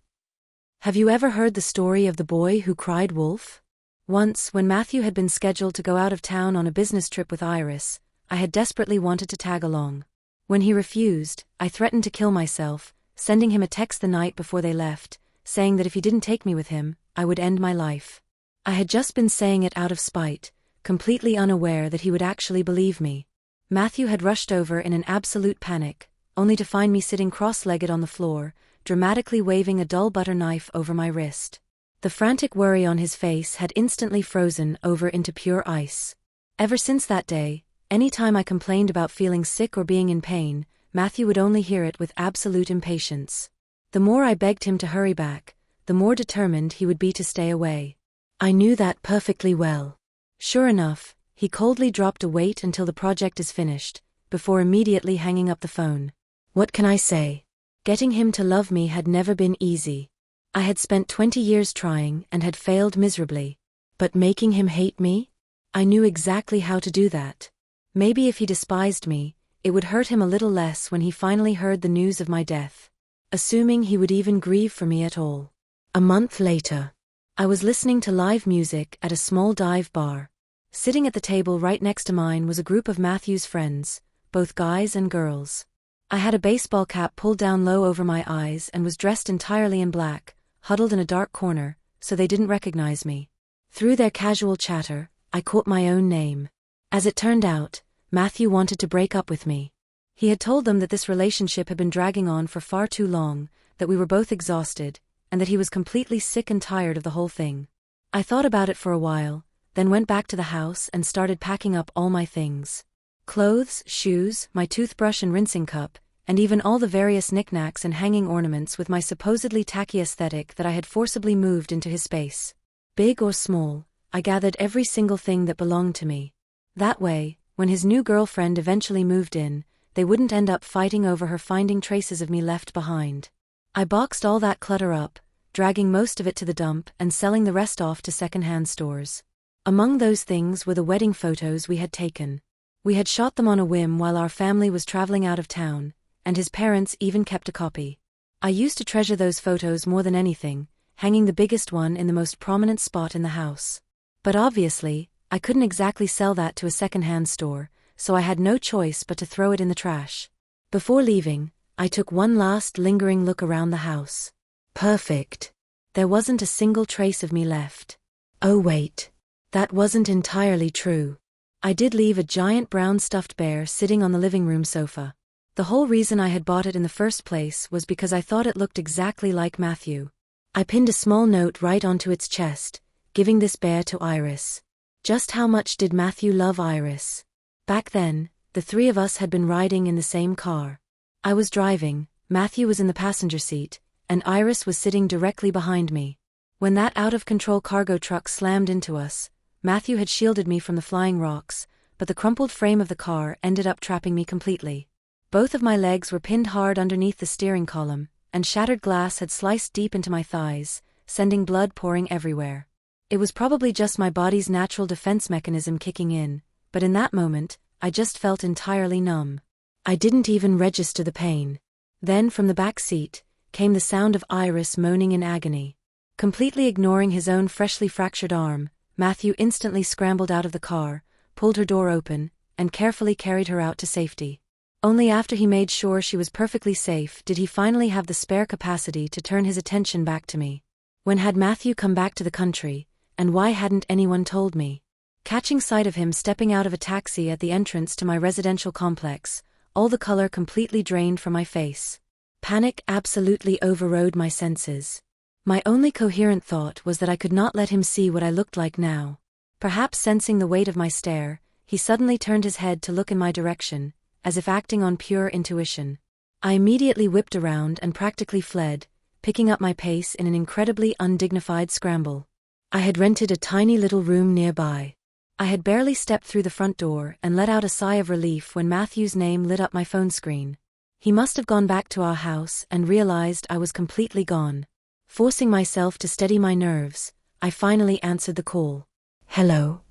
Have you ever heard the story of the boy who cried wolf? Once, when Matthew had been scheduled to go out of town on a business trip with Iris, I had desperately wanted to tag along. When he refused, I threatened to kill myself, sending him a text the night before they left, saying that if he didn't take me with him, I would end my life. I had just been saying it out of spite, completely unaware that he would actually believe me. Matthew had rushed over in an absolute panic, only to find me sitting cross-legged on the floor, dramatically waving a dull butter knife over my wrist. The frantic worry on his face had instantly frozen over into pure ice. Ever since that day, any time I complained about feeling sick or being in pain, Matthew would only hear it with absolute impatience. The more I begged him to hurry back, the more determined he would be to stay away. I knew that perfectly well. Sure enough, he coldly dropped a "wait until the project is finished," before immediately hanging up the phone. What can I say? Getting him to love me had never been easy. I had spent 20 years trying and had failed miserably. But making him hate me? I knew exactly how to do that. Maybe if he despised me, it would hurt him a little less when he finally heard the news of my death. Assuming he would even grieve for me at all. A month later, I was listening to live music at a small dive bar. Sitting at the table right next to mine was a group of Matthew's friends, both guys and girls. I had a baseball cap pulled down low over my eyes and was dressed entirely in black, huddled in a dark corner, so they didn't recognize me. Through their casual chatter, I caught my own name. As it turned out, Matthew wanted to break up with me. He had told them that this relationship had been dragging on for far too long, that we were both exhausted, and that he was completely sick and tired of the whole thing. I thought about it for a while, then went back to the house and started packing up all my things. Clothes, shoes, my toothbrush and rinsing cup, and even all the various knickknacks and hanging ornaments with my supposedly tacky aesthetic that I had forcibly moved into his space. Big or small, I gathered every single thing that belonged to me. That way, when his new girlfriend eventually moved in, they wouldn't end up fighting over her finding traces of me left behind. I boxed all that clutter up, dragging most of it to the dump and selling the rest off to second-hand stores. Among those things were the wedding photos we had taken. We had shot them on a whim while our family was traveling out of town, and his parents even kept a copy. I used to treasure those photos more than anything, hanging the biggest one in the most prominent spot in the house. But obviously, I couldn't exactly sell that to a second-hand store, so I had no choice but to throw it in the trash. Before leaving, I took one last lingering look around the house. Perfect. There wasn't a single trace of me left. Oh wait. That wasn't entirely true. I did leave a giant brown stuffed bear sitting on the living room sofa. The whole reason I had bought it in the first place was because I thought it looked exactly like Matthew. I pinned a small note right onto its chest, giving this bear to Iris. Just how much did Matthew love Iris? Back then, the three of us had been riding in the same car. I was driving, Matthew was in the passenger seat, and Iris was sitting directly behind me. When that out-of-control cargo truck slammed into us, Matthew had shielded me from the flying rocks, but the crumpled frame of the car ended up trapping me completely. Both of my legs were pinned hard underneath the steering column, and shattered glass had sliced deep into my thighs, sending blood pouring everywhere. It was probably just my body's natural defense mechanism kicking in, but in that moment, I just felt entirely numb. I didn't even register the pain. Then from the back seat, came the sound of Iris moaning in agony. Completely ignoring his own freshly fractured arm, Matthew instantly scrambled out of the car, pulled her door open, and carefully carried her out to safety. Only after he made sure she was perfectly safe did he finally have the spare capacity to turn his attention back to me. When had Matthew come back to the country, and why hadn't anyone told me? Catching sight of him stepping out of a taxi at the entrance to my residential complex, all the color completely drained from my face. Panic absolutely overrode my senses. My only coherent thought was that I could not let him see what I looked like now. Perhaps sensing the weight of my stare, he suddenly turned his head to look in my direction, as if acting on pure intuition. I immediately whipped around and practically fled, picking up my pace in an incredibly undignified scramble. I had rented a tiny little room nearby. I had barely stepped through the front door and let out a sigh of relief when Matthew's name lit up my phone screen. He must have gone back to our house and realized I was completely gone. Forcing myself to steady my nerves, I finally answered the call. Hello?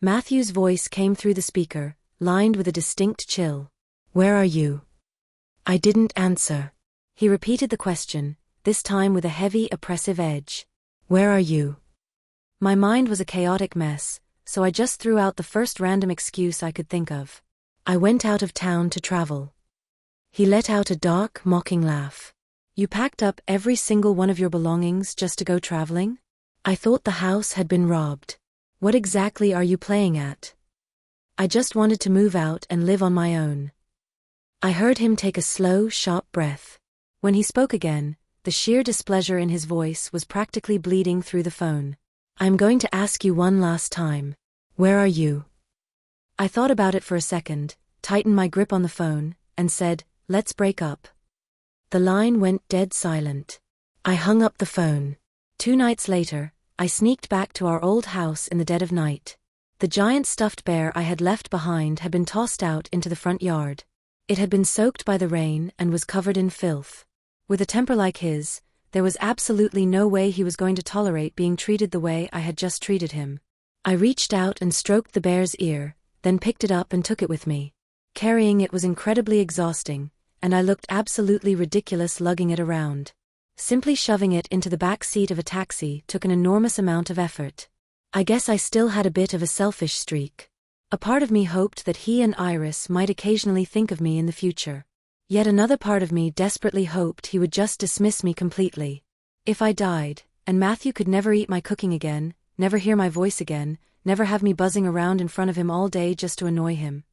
Matthew's voice came through the speaker, lined with a distinct chill. Where are you? I didn't answer. He repeated the question, this time with a heavy, oppressive edge. Where are you? My mind was a chaotic mess, so I just threw out the first random excuse I could think of. I went out of town to travel. He let out a dark, mocking laugh. You packed up every single one of your belongings just to go traveling? I thought the house had been robbed. What exactly are you playing at? I just wanted to move out and live on my own. I heard him take a slow, sharp breath. When he spoke again, the sheer displeasure in his voice was practically bleeding through the phone. I'm going to ask you one last time. Where are you? I thought about it for a second, tightened my grip on the phone, and said, let's break up. The line went dead silent. I hung up the phone. 2 nights later, I sneaked back to our old house in the dead of night. The giant stuffed bear I had left behind had been tossed out into the front yard. It had been soaked by the rain and was covered in filth. With a temper like his, there was absolutely no way he was going to tolerate being treated the way I had just treated him. I reached out and stroked the bear's ear, then picked it up and took it with me. Carrying it was incredibly exhausting, and I looked absolutely ridiculous lugging it around. Simply shoving it into the back seat of a taxi took an enormous amount of effort. I guess I still had a bit of a selfish streak. A part of me hoped that he and Iris might occasionally think of me in the future. Yet another part of me desperately hoped he would just dismiss me completely. If I died, and Matthew could never eat my cooking again, never hear my voice again, never have me buzzing around in front of him all day just to annoy him,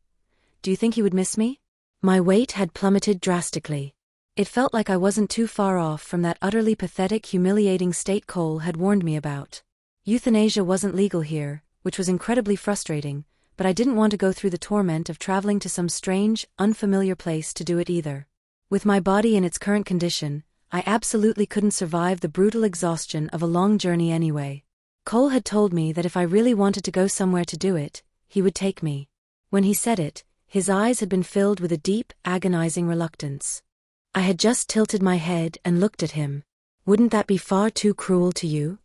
do you think he would miss me? My weight had plummeted drastically. It felt like I wasn't too far off from that utterly pathetic, humiliating state Cole had warned me about. Euthanasia wasn't legal here, which was incredibly frustrating, but I didn't want to go through the torment of traveling to some strange, unfamiliar place to do it either. With my body in its current condition, I absolutely couldn't survive the brutal exhaustion of a long journey anyway. Cole had told me that if I really wanted to go somewhere to do it, he would take me. When he said it, his eyes had been filled with a deep, agonizing reluctance. I had just tilted my head and looked at him. Wouldn't that be far too cruel to you?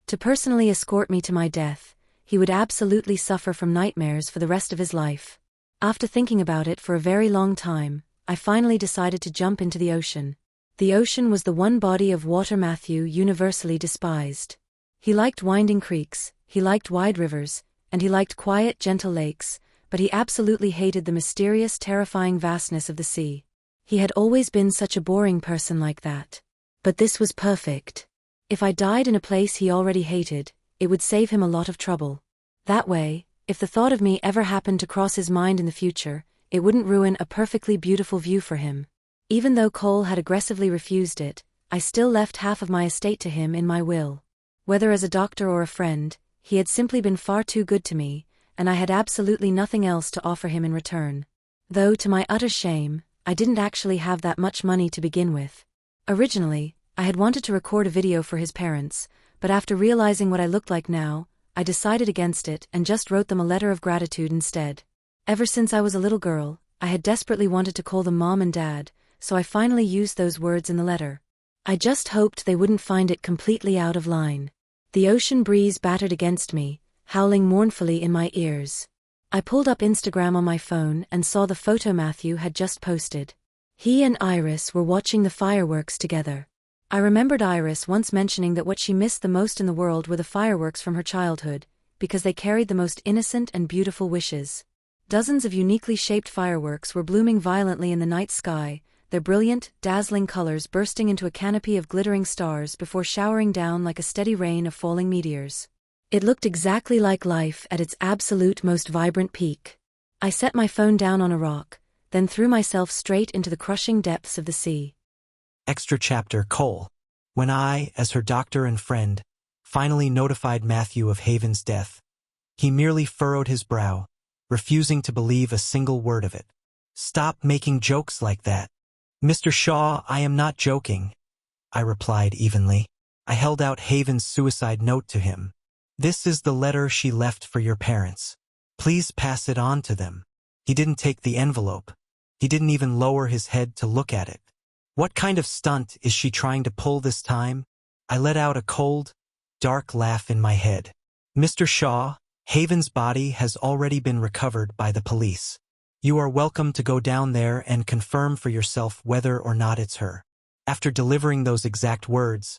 To personally escort me to my death, he would absolutely suffer from nightmares for the rest of his life. After thinking about it for a very long time, I finally decided to jump into the ocean. The ocean was the one body of water Matthew universally despised. He liked winding creeks, he liked wide rivers, and he liked quiet, gentle lakes, but he absolutely hated the mysterious, terrifying vastness of the sea. He had always been such a boring person like that. But this was perfect. If I died in a place he already hated, it would save him a lot of trouble. That way, if the thought of me ever happened to cross his mind in the future, it wouldn't ruin a perfectly beautiful view for him. Even though Cole had aggressively refused it, I still left half of my estate to him in my will. Whether as a doctor or a friend, he had simply been far too good to me, and I had absolutely nothing else to offer him in return. Though to my utter shame, I didn't actually have that much money to begin with. Originally, I had wanted to record a video for his parents, but after realizing what I looked like now, I decided against it and just wrote them a letter of gratitude instead. Ever since I was a little girl, I had desperately wanted to call them Mom and Dad, so I finally used those words in the letter. I just hoped they wouldn't find it completely out of line. The ocean breeze battered against me, howling mournfully in my ears. I pulled up Instagram on my phone and saw the photo Matthew had just posted. He and Iris were watching the fireworks together. I remembered Iris once mentioning that what she missed the most in the world were the fireworks from her childhood, because they carried the most innocent and beautiful wishes. Dozens of uniquely shaped fireworks were blooming violently in the night sky, their brilliant, dazzling colors bursting into a canopy of glittering stars before showering down like a steady rain of falling meteors. It looked exactly like life at its absolute most vibrant peak. I set my phone down on a rock, then threw myself straight into the crushing depths of the sea.
Extra chapter Cole. When I, as her doctor and friend, finally notified Matthew of Haven's death, he merely furrowed his brow, refusing to believe a single word of it. Stop making jokes like that. Mr. Shaw, I am not joking, I replied evenly. I held out Haven's suicide note to him. This is the letter she left for your parents. Please pass it on to them. He didn't take the envelope. He didn't even lower his head to look at it. What kind of stunt is she trying to pull this time? I let out a cold, dark laugh in my head. Mr. Shaw, Haven's body has already been recovered by the police. You are welcome to go down there and confirm for yourself whether or not it's her. After delivering those exact words,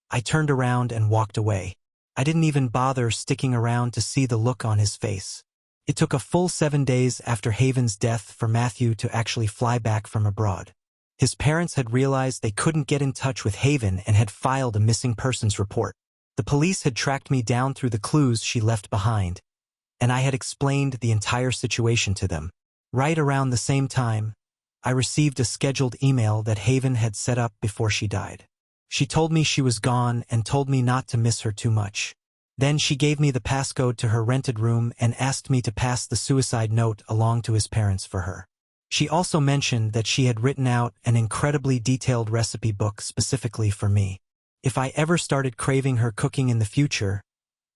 I turned around and walked away. I didn't even bother sticking around to see the look on his face. It took a full 7 days after Haven's death for Matthew to actually fly back from abroad. His parents had realized they couldn't get in touch with Haven and had filed a missing persons report. The police had tracked me down through the clues she left behind, and I had explained the entire situation to them. Right around the same time, I received a scheduled email that Haven had set up before she died. She told me she was gone and told me not to miss her too much. Then she gave me the passcode to her rented room and asked me to pass the suicide note along to his parents for her. She also mentioned that she had written out an incredibly detailed recipe book specifically for me. If I ever started craving her cooking in the future,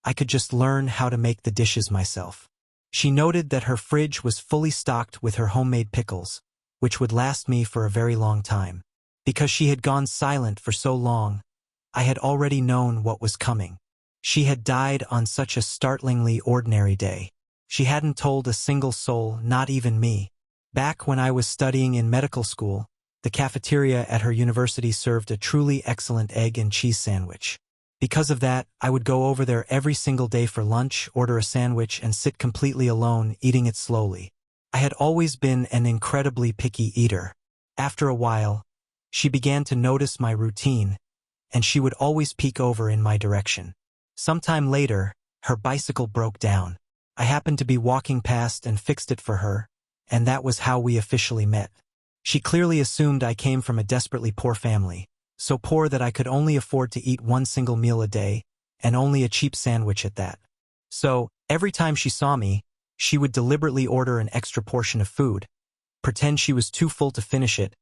I could just learn how to make the dishes myself. She noted that her fridge was fully stocked with her homemade pickles, which would last me for a very long time. Because she had gone silent for so long, I had already known what was coming. She had died on such a startlingly ordinary day. She hadn't told a single soul, not even me. Back when I was studying in medical school, the cafeteria at her university served a truly excellent egg and cheese sandwich. Because of that, I would go over there every single day for lunch, order a sandwich, and sit completely alone, eating it slowly. I had always been an incredibly picky eater. After a while, she began to notice my routine, and she would always peek over in my direction. Sometime later, her bicycle broke down. I happened to be walking past and fixed it for her, and that was how we officially met. She clearly assumed I came from a desperately poor family, so poor that I could only afford to eat one single meal a day, and only a cheap sandwich at that. So, every time she saw me, she would deliberately order an extra portion of food, pretend she was too full to finish it,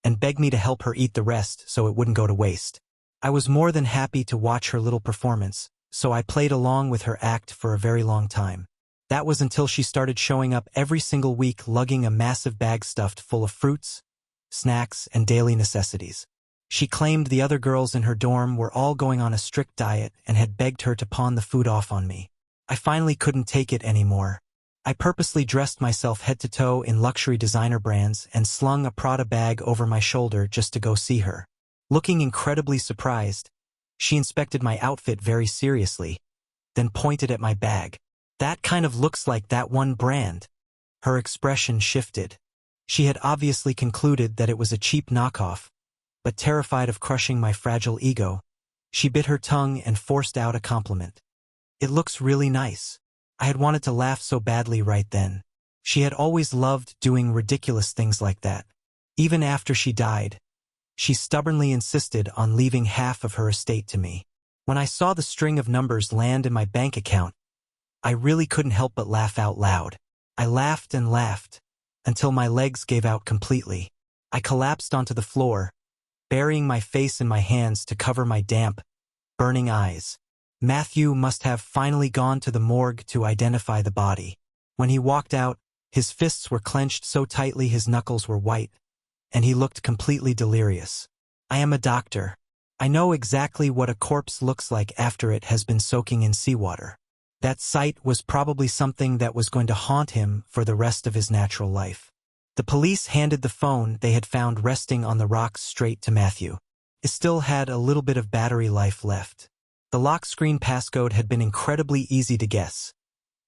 and beg me to help her eat the rest so it wouldn't go to waste. I was more than happy to watch her little performance, so I played along with her act for a very long time. That was until she started showing up every single week lugging a massive bag stuffed full of fruits, snacks, and daily necessities. She claimed the other girls in her dorm were all going on a strict diet and had begged her to pawn the food off on me. I finally couldn't take it anymore. I purposely dressed myself head to toe in luxury designer brands and slung a Prada bag over my shoulder just to go see her. Looking incredibly surprised, she inspected my outfit very seriously, then pointed at my bag. "That kind of looks like that one brand." Her expression shifted. She had obviously concluded that it was a cheap knockoff, but terrified of crushing my fragile ego, she bit her tongue and forced out a compliment. "It looks really nice." I had wanted to laugh so badly right then. She had always loved doing ridiculous things like that. Even after she died, she stubbornly insisted on leaving half of her estate to me. When I saw the string of numbers land in my bank account, I really couldn't help but laugh out loud. I laughed and laughed, until my legs gave out completely. I collapsed onto the floor, burying my face in my hands to cover my damp, burning eyes. Matthew must have finally gone to the morgue to identify the body. When he walked out, his fists were clenched so tightly his knuckles were white, and he looked completely delirious. "I am a doctor. I know exactly what a corpse looks like after it has been soaking in seawater." That sight was probably something that was going to haunt him for the rest of his natural life. The police handed the phone they had found resting on the rocks straight to Matthew. It still had a little bit of battery life left. The lock screen passcode had been incredibly easy to guess.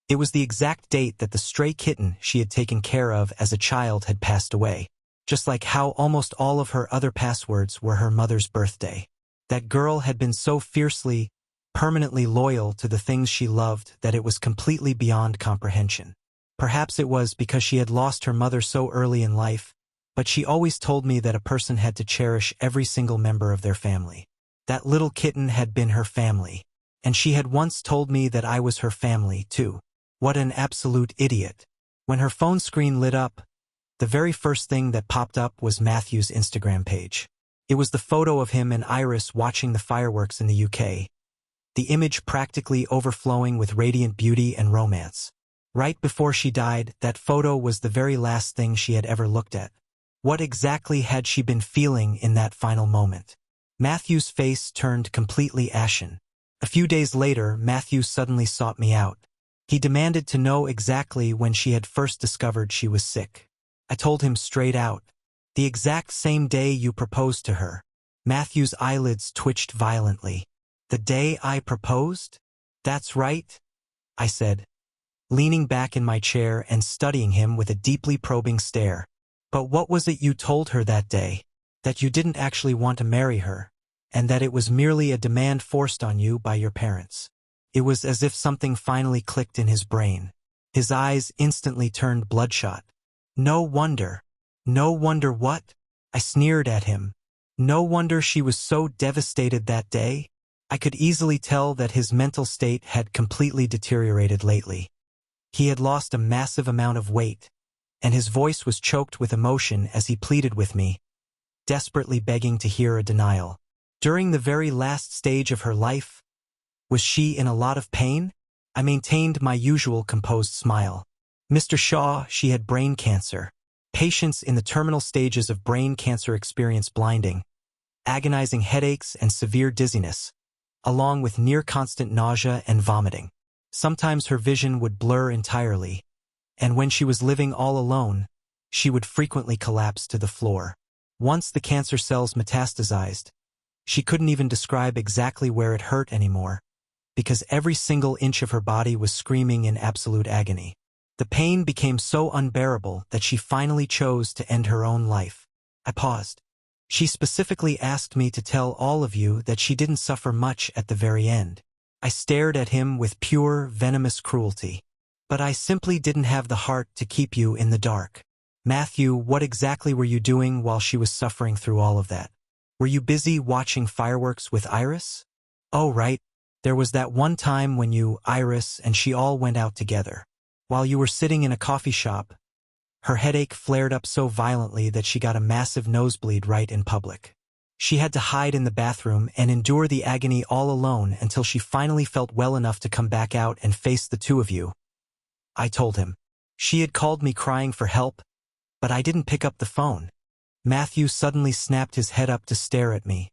It was the exact date that the stray kitten she had taken care of as a child had passed away, just like how almost all of her other passwords were her mother's birthday. That girl had been so fiercely, permanently loyal to the things she loved that it was completely beyond comprehension. Perhaps it was because she had lost her mother so early in life, but she always told me that a person had to cherish every single member of their family. That little kitten had been her family, and she had once told me that I was her family, too. What an absolute idiot. When her phone screen lit up, the very first thing that popped up was Matthew's Instagram page. It was the photo of him and Iris watching the fireworks in the UK. The image practically overflowing with radiant beauty and romance. Right before she died, that photo was the very last thing she had ever looked at. What exactly had she been feeling in that final moment? Matthew's face turned completely ashen. A few days later, Matthew suddenly sought me out. He demanded to know exactly when she had first discovered she was sick. I told him straight out, "The exact same day you proposed to her." Matthew's eyelids twitched violently. "The day I proposed?" "That's right," I said, leaning back in my chair and studying him with a deeply probing stare. "But what was it you told her that day? That you didn't actually want to marry her, and that it was merely a demand forced on you by your parents?" It was as if something finally clicked in his brain. His eyes instantly turned bloodshot. No wonder. No wonder what? I sneered at him. No wonder she was so devastated that day. I could easily tell that his mental state had completely deteriorated lately. He had lost a massive amount of weight, and his voice was choked with emotion as he pleaded with me, desperately begging to hear a denial. During the very last stage of her life, was she in a lot of pain? I maintained my usual composed smile. Mr. Shaw, she had brain cancer. Patients in the terminal stages of brain cancer experience blinding, agonizing headaches and severe dizziness, along with near-constant nausea and vomiting. Sometimes her vision would blur entirely, and when she was living all alone, she would frequently collapse to the floor. Once the cancer cells metastasized, she couldn't even describe exactly where it hurt anymore, because every single inch of her body was screaming in absolute agony. The pain became so unbearable that she finally chose to end her own life. I paused. She specifically asked me to tell all of you that she didn't suffer much at the very end. I stared at him with pure, venomous cruelty. But I simply didn't have the heart to keep you in the dark. Matthew, what exactly were you doing while she was suffering through all of that? Were you busy watching fireworks with Iris? Oh, right. There was that one time when you, Iris, and she all went out together. While you were sitting in a coffee shop, her headache flared up so violently that she got a massive nosebleed right in public. She had to hide in the bathroom and endure the agony all alone until she finally felt well enough to come back out and face the two of you. I told him. She had called me crying for help, but I didn't pick up the phone. Matthew suddenly snapped his head up to stare at me,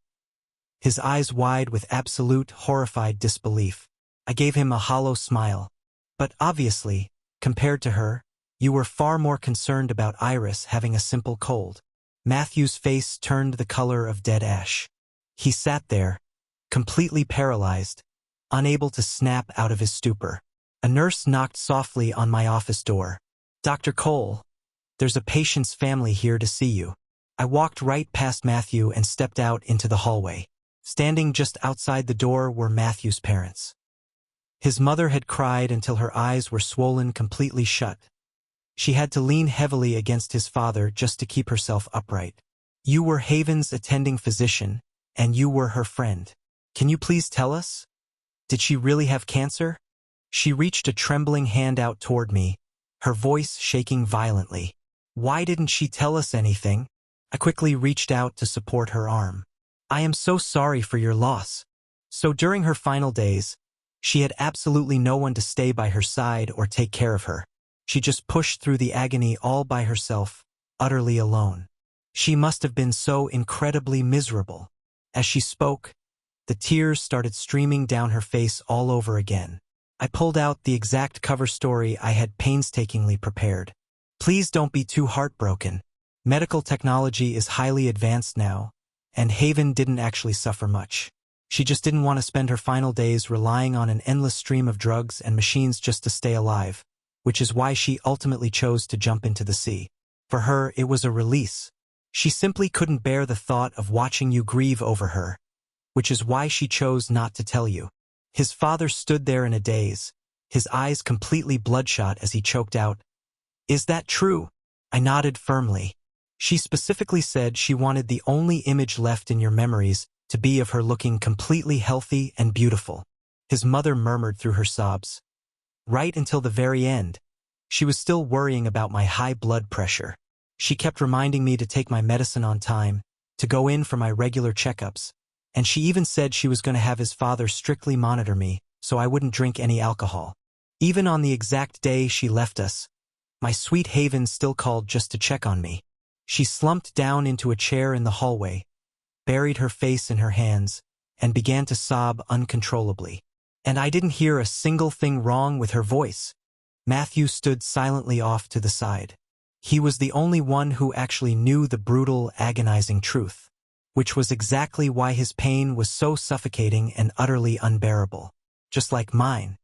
his eyes wide with absolute, horrified disbelief. I gave him a hollow smile. But obviously, compared to her, you were far more concerned about Iris having a simple cold. Matthew's face turned the color of dead ash. He sat there, completely paralyzed, unable to snap out of his stupor. A nurse knocked softly on my office door. "Dr. Cole, there's a patient's family here to see you." I walked right past Matthew and stepped out into the hallway. Standing just outside the door were Matthew's parents. His mother had cried until her eyes were swollen completely shut. She had to lean heavily against his father just to keep herself upright. "You were Haven's attending physician, and you were her friend. Can you please tell us? Did she really have cancer?" She reached a trembling hand out toward me, her voice shaking violently. "Why didn't she tell us anything?" I quickly reached out to support her arm. "I am so sorry for your loss." So during her final days, she had absolutely no one to stay by her side or take care of her. She just pushed through the agony all by herself, utterly alone. She must have been so incredibly miserable. As she spoke, the tears started streaming down her face all over again. I pulled out the exact cover story I had painstakingly prepared. "Please don't be too heartbroken. Medical technology is highly advanced now, and Haven didn't actually suffer much. She just didn't want to spend her final days relying on an endless stream of drugs and machines just to stay alive, which is why she ultimately chose to jump into the sea. For her, it was a release. She simply couldn't bear the thought of watching you grieve over her, which is why she chose not to tell you." His father stood there in a daze, his eyes completely bloodshot as he choked out, "Is that true?" I nodded firmly. "She specifically said she wanted the only image left in your memories to be of her looking completely healthy and beautiful." His mother murmured through her sobs. "Right until the very end, she was still worrying about my high blood pressure. She kept reminding me to take my medicine on time, to go in for my regular checkups, and she even said she was going to have his father strictly monitor me so I wouldn't drink any alcohol. Even on the exact day she left us, my sweet Haven still called just to check on me." She slumped down into a chair in the hallway, buried her face in her hands, and began to sob uncontrollably. And I didn't hear a single thing wrong with her voice. Matthew stood silently off to the side. He was the only one who actually knew the brutal, agonizing truth, which was exactly why his pain was so suffocating and utterly unbearable, just like mine.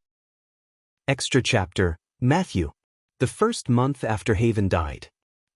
Extra chapter, Matthew. The first month after Haven died,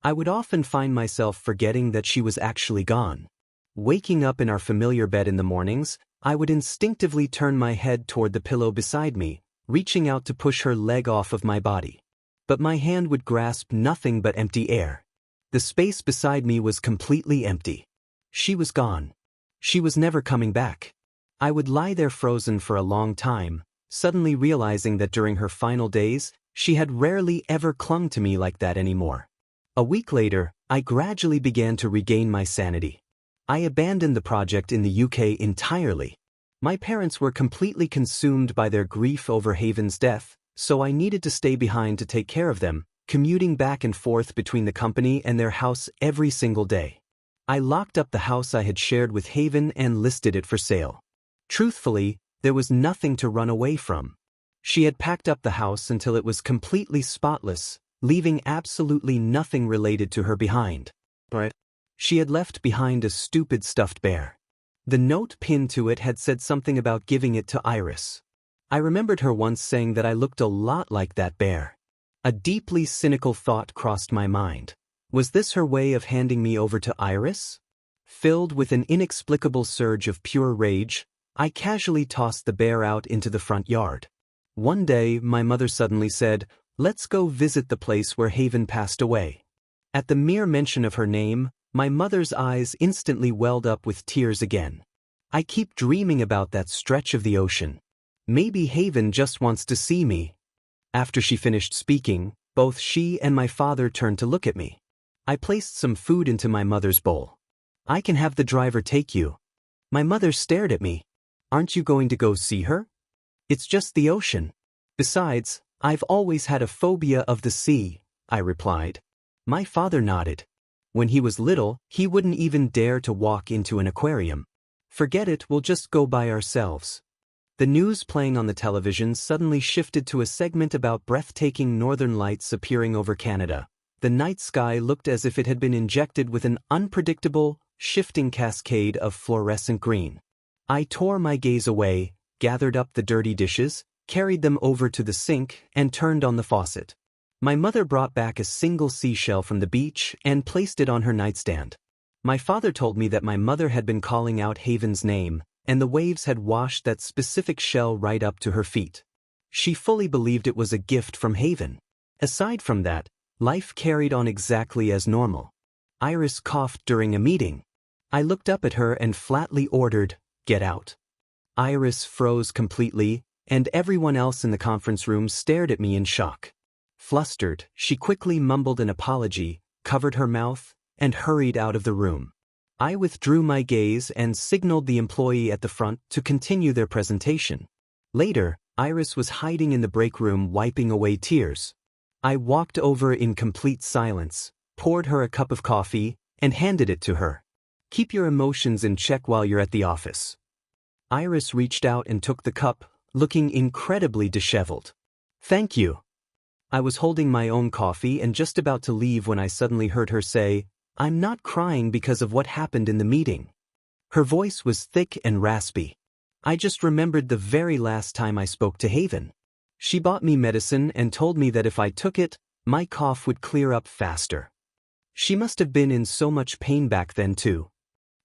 I would often find myself forgetting that she was actually gone. Waking up in our familiar bed in the mornings, I would instinctively turn my head toward the pillow beside me, reaching out to push her leg off of my body. but my hand would grasp nothing but empty air. The space beside me was completely empty. She was gone. She was never coming back. I would lie there frozen for a long time, suddenly realizing that during her final days, she had rarely ever clung to me like that anymore. A week later, I gradually began to regain my sanity. I abandoned the project in the UK entirely. My parents were completely consumed by their grief over Haven's death, so I needed to stay behind to take care of them, commuting back and forth between the company and their house every single day. I locked up the house I had shared with Haven and listed it for sale. Truthfully, there was nothing to run away from. She had packed up the house until it was completely spotless, leaving absolutely nothing related to her behind. Right? She had left behind a stupid stuffed bear. The note pinned to it had said something about giving it to Iris. I remembered her once saying that I looked a lot like that bear. A deeply cynical thought crossed my mind. Was this her way of handing me over to Iris? Filled with an inexplicable surge of pure rage, I casually tossed the bear out into the front yard. One day, my mother suddenly said, "Let's go visit the place where Haven passed away." At the mere mention of her name, my mother's eyes instantly welled up with tears again. I keep dreaming about that stretch of the ocean. Maybe Haven just wants to see me. After she finished speaking, both she and my father turned to look at me. I placed some food into my mother's bowl. "I can have the driver take you." My mother stared at me. "Aren't you going to go see her?" "It's just the ocean. Besides, I've always had a phobia of the sea," I replied. My father nodded. When he was little, he wouldn't even dare to walk into an aquarium. "Forget it, we'll just go by ourselves." The news playing on the television suddenly shifted to a segment about breathtaking northern lights appearing over Canada. The night sky looked as if it had been injected with an unpredictable, shifting cascade of fluorescent green. I tore my gaze away, gathered up the dirty dishes, carried them over to the sink, and turned on the faucet. My mother brought back a single seashell from the beach and placed it on her nightstand. My father told me that my mother had been calling out Haven's name, and the waves had washed that specific shell right up to her feet. She fully believed it was a gift from Haven. Aside from that, life carried on exactly as normal. Iris coughed during a meeting. I looked up at her and flatly ordered, "Get out." Iris froze completely, and everyone else in the conference room stared at me in shock. Flustered, she quickly mumbled an apology, covered her mouth, and hurried out of the room. I withdrew my gaze and signaled the employee at the front to continue their presentation. Later, Iris was hiding in the break room wiping away tears. I walked over in complete silence, poured her a cup of coffee, and handed it to her. "Keep your emotions in check while you're at the office." Iris reached out and took the cup, looking incredibly disheveled. "Thank you." I was holding my own coffee and just about to leave when I suddenly heard her say, "I'm not crying because of what happened in the meeting." Her voice was thick and raspy. I just remembered the very last time I spoke to Haven. She bought me medicine and told me that if I took it, my cough would clear up faster. She must have been in so much pain back then too.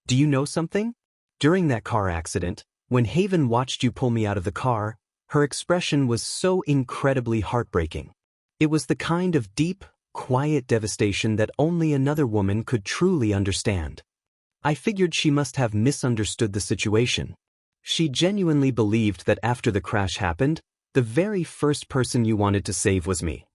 "Do you know something? During that car accident, when Haven watched you pull me out of the car, her expression was so incredibly heartbreaking. It was the kind of deep, quiet devastation that only another woman could truly understand. I figured she must have misunderstood the situation. She genuinely believed that after the crash happened, the very first person you wanted to save was me."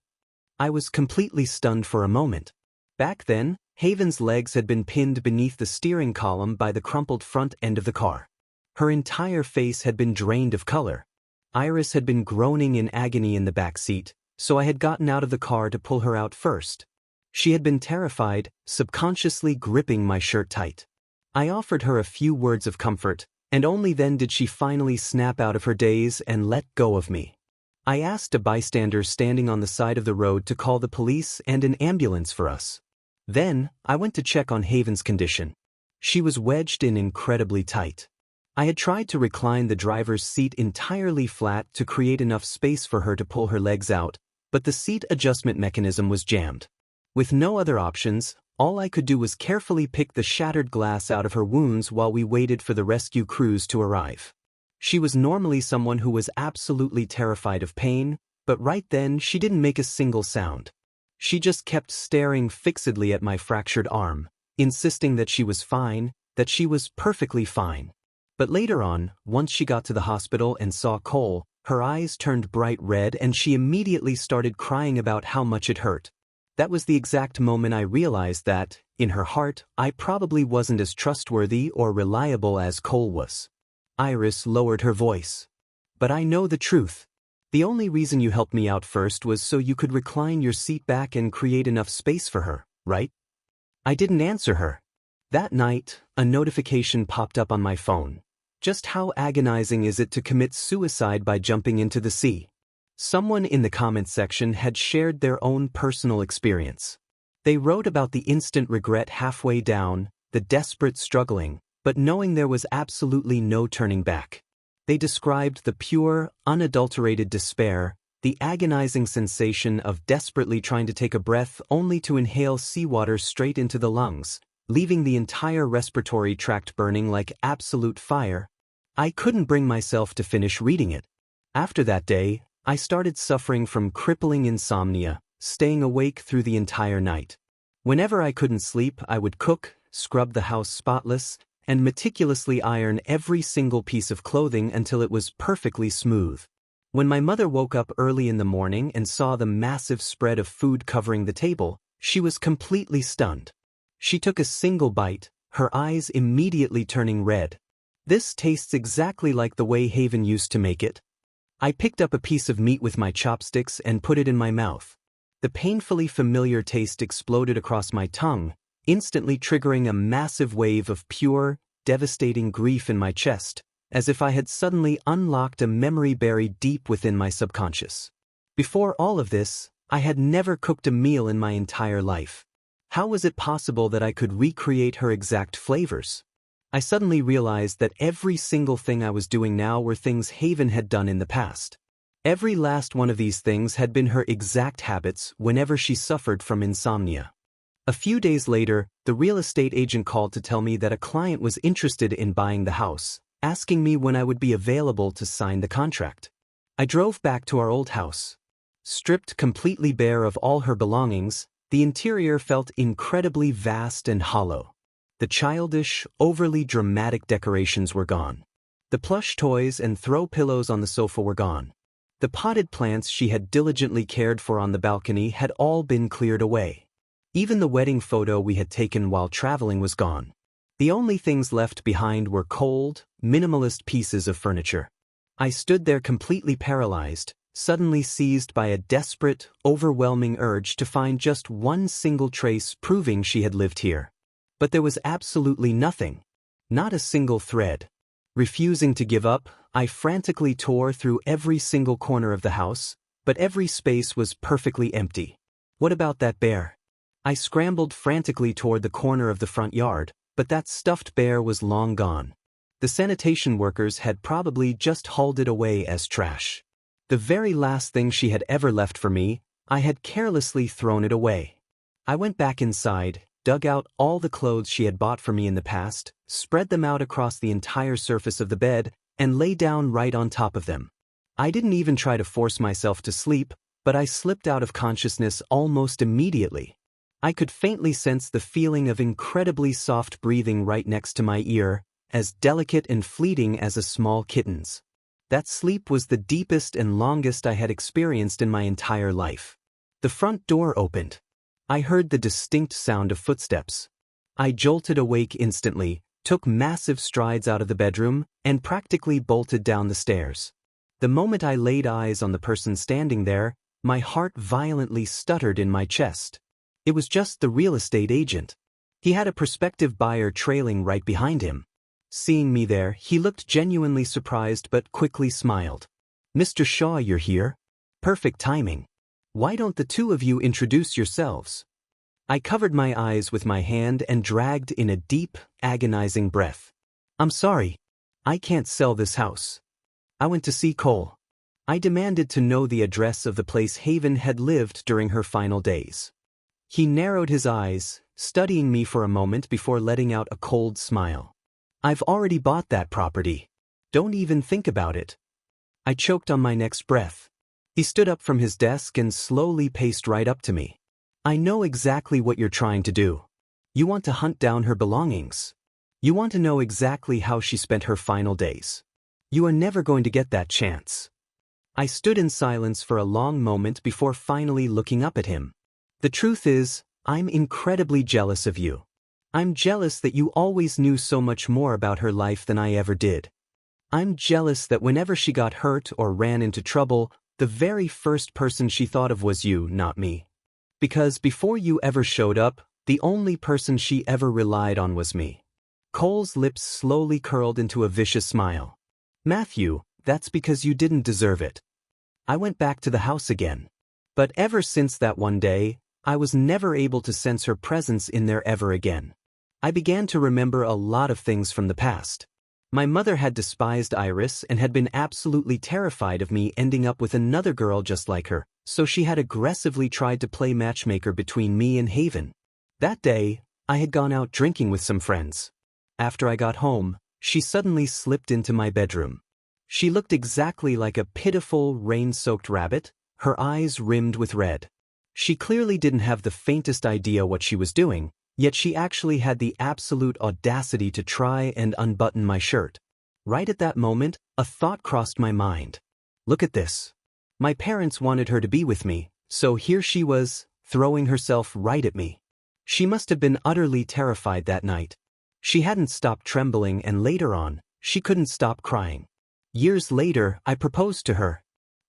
I was completely stunned for a moment. Back then, Haven's legs had been pinned beneath the steering column by the crumpled front end of the car. Her entire face had been drained of color. Iris had been groaning in agony in the back seat, so I had gotten out of the car to pull her out first. She had been terrified, subconsciously gripping my shirt tight. I offered her a few words of comfort, and only then did she finally snap out of her daze and let go of me. I asked a bystander standing on the side of the road to call the police and an ambulance for us. Then, I went to check on Haven's condition. She was wedged in incredibly tight. I had tried to recline the driver's seat entirely flat to create enough space for her to pull her legs out, but the seat adjustment mechanism was jammed. With no other options, all I could do was carefully pick the shattered glass out of her wounds while we waited for the rescue crews to arrive. She was normally someone who was absolutely terrified of pain, but right then she didn't make a single sound. She just kept staring fixedly at my fractured arm, insisting that she was fine, that she was perfectly fine. But later on, once she got to the hospital and saw Cole, her eyes turned bright red and she immediately started crying about how much it hurt. That was the exact moment I realized that, in her heart, I probably wasn't as trustworthy or reliable as Cole was. Iris lowered her voice. But I know the truth. The only reason you helped me out first was so you could recline your seat back and create enough space for her, right? I didn't answer her. That night, a notification popped up on my phone. Just how agonizing is it to commit suicide by jumping into the sea? Someone in the comments section had shared their own personal experience. They wrote about the instant regret halfway down, the desperate struggling, but knowing there was absolutely no turning back. They described the pure, unadulterated despair, the agonizing sensation of desperately trying to take a breath only to inhale seawater straight into the lungs, leaving the entire respiratory tract burning like absolute fire. I couldn't bring myself to finish reading it. After that day, I started suffering from crippling insomnia, staying awake through the entire night. Whenever I couldn't sleep, I would cook, scrub the house spotless, and meticulously iron every single piece of clothing until it was perfectly smooth. When my mother woke up early in the morning and saw the massive spread of food covering the table, she was completely stunned. She took a single bite, her eyes immediately turning red. "This tastes exactly like the way Haven used to make it." I picked up a piece of meat with my chopsticks and put it in my mouth. The painfully familiar taste exploded across my tongue, instantly triggering a massive wave of pure, devastating grief in my chest, as if I had suddenly unlocked a memory buried deep within my subconscious. Before all of this, I had never cooked a meal in my entire life. How was it possible that I could recreate her exact flavors? I suddenly realized that every single thing I was doing now were things Haven had done in the past. Every last one of these things had been her exact habits whenever she suffered from insomnia. A few days later, the real estate agent called to tell me that a client was interested in buying the house, asking me when I would be available to sign the contract. I drove back to our old house. Stripped completely bare of all her belongings, the interior felt incredibly vast and hollow. The childish, overly dramatic decorations were gone. The plush toys and throw pillows on the sofa were gone. The potted plants she had diligently cared for on the balcony had all been cleared away. Even the wedding photo we had taken while traveling was gone. The only things left behind were cold, minimalist pieces of furniture. I stood there completely paralyzed, suddenly seized by a desperate, overwhelming urge to find just one single trace proving she had lived here. But there was absolutely nothing. Not a single thread. Refusing to give up, I frantically tore through every single corner of the house, but every space was perfectly empty. What about that bear? I scrambled frantically toward the corner of the front yard, but that stuffed bear was long gone. The sanitation workers had probably just hauled it away as trash. The very last thing she had ever left for me, I had carelessly thrown it away. I went back inside, dug out all the clothes she had bought for me in the past, spread them out across the entire surface of the bed, and lay down right on top of them. I didn't even try to force myself to sleep, but I slipped out of consciousness almost immediately. I could faintly sense the feeling of incredibly soft breathing right next to my ear, as delicate and fleeting as a small kitten's. That sleep was the deepest and longest I had experienced in my entire life. The front door opened. I heard the distinct sound of footsteps. I jolted awake instantly, took massive strides out of the bedroom, and practically bolted down the stairs. The moment I laid eyes on the person standing there, my heart violently stuttered in my chest. It was just the real estate agent. He had a prospective buyer trailing right behind him. Seeing me there, he looked genuinely surprised but quickly smiled. "Mr. Shaw, you're here? Perfect timing. Why don't the two of you introduce yourselves?" I covered my eyes with my hand and dragged in a deep, agonizing breath. "I'm sorry. I can't sell this house. I went to see Cole." I demanded to know the address of the place Haven had lived during her final days. He narrowed his eyes, studying me for a moment before letting out a cold smile. "I've already bought that property. Don't even think about it." I choked on my next breath. He stood up from his desk and slowly paced right up to me. "I know exactly what you're trying to do. You want to hunt down her belongings. You want to know exactly how she spent her final days. You are never going to get that chance." I stood in silence for a long moment before finally looking up at him. "The truth is, I'm incredibly jealous of you. I'm jealous that you always knew so much more about her life than I ever did. I'm jealous that whenever she got hurt or ran into trouble, the very first person she thought of was you, not me. Because before you ever showed up, the only person she ever relied on was me." Cole's lips slowly curled into a vicious smile. "Matthew, that's because you didn't deserve it." I went back to the house again. But ever since that one day, I was never able to sense her presence in there ever again. I began to remember a lot of things from the past. My mother had despised Iris and had been absolutely terrified of me ending up with another girl just like her, so she had aggressively tried to play matchmaker between me and Haven. That day, I had gone out drinking with some friends. After I got home, she suddenly slipped into my bedroom. She looked exactly like a pitiful, rain-soaked rabbit, her eyes rimmed with red. She clearly didn't have the faintest idea what she was doing, yet she actually had the absolute audacity to try and unbutton my shirt. Right at that moment, a thought crossed my mind. Look at this. My parents wanted her to be with me, so here she was, throwing herself right at me. She must have been utterly terrified that night. She hadn't stopped trembling, and later on, she couldn't stop crying. Years later, I proposed to her.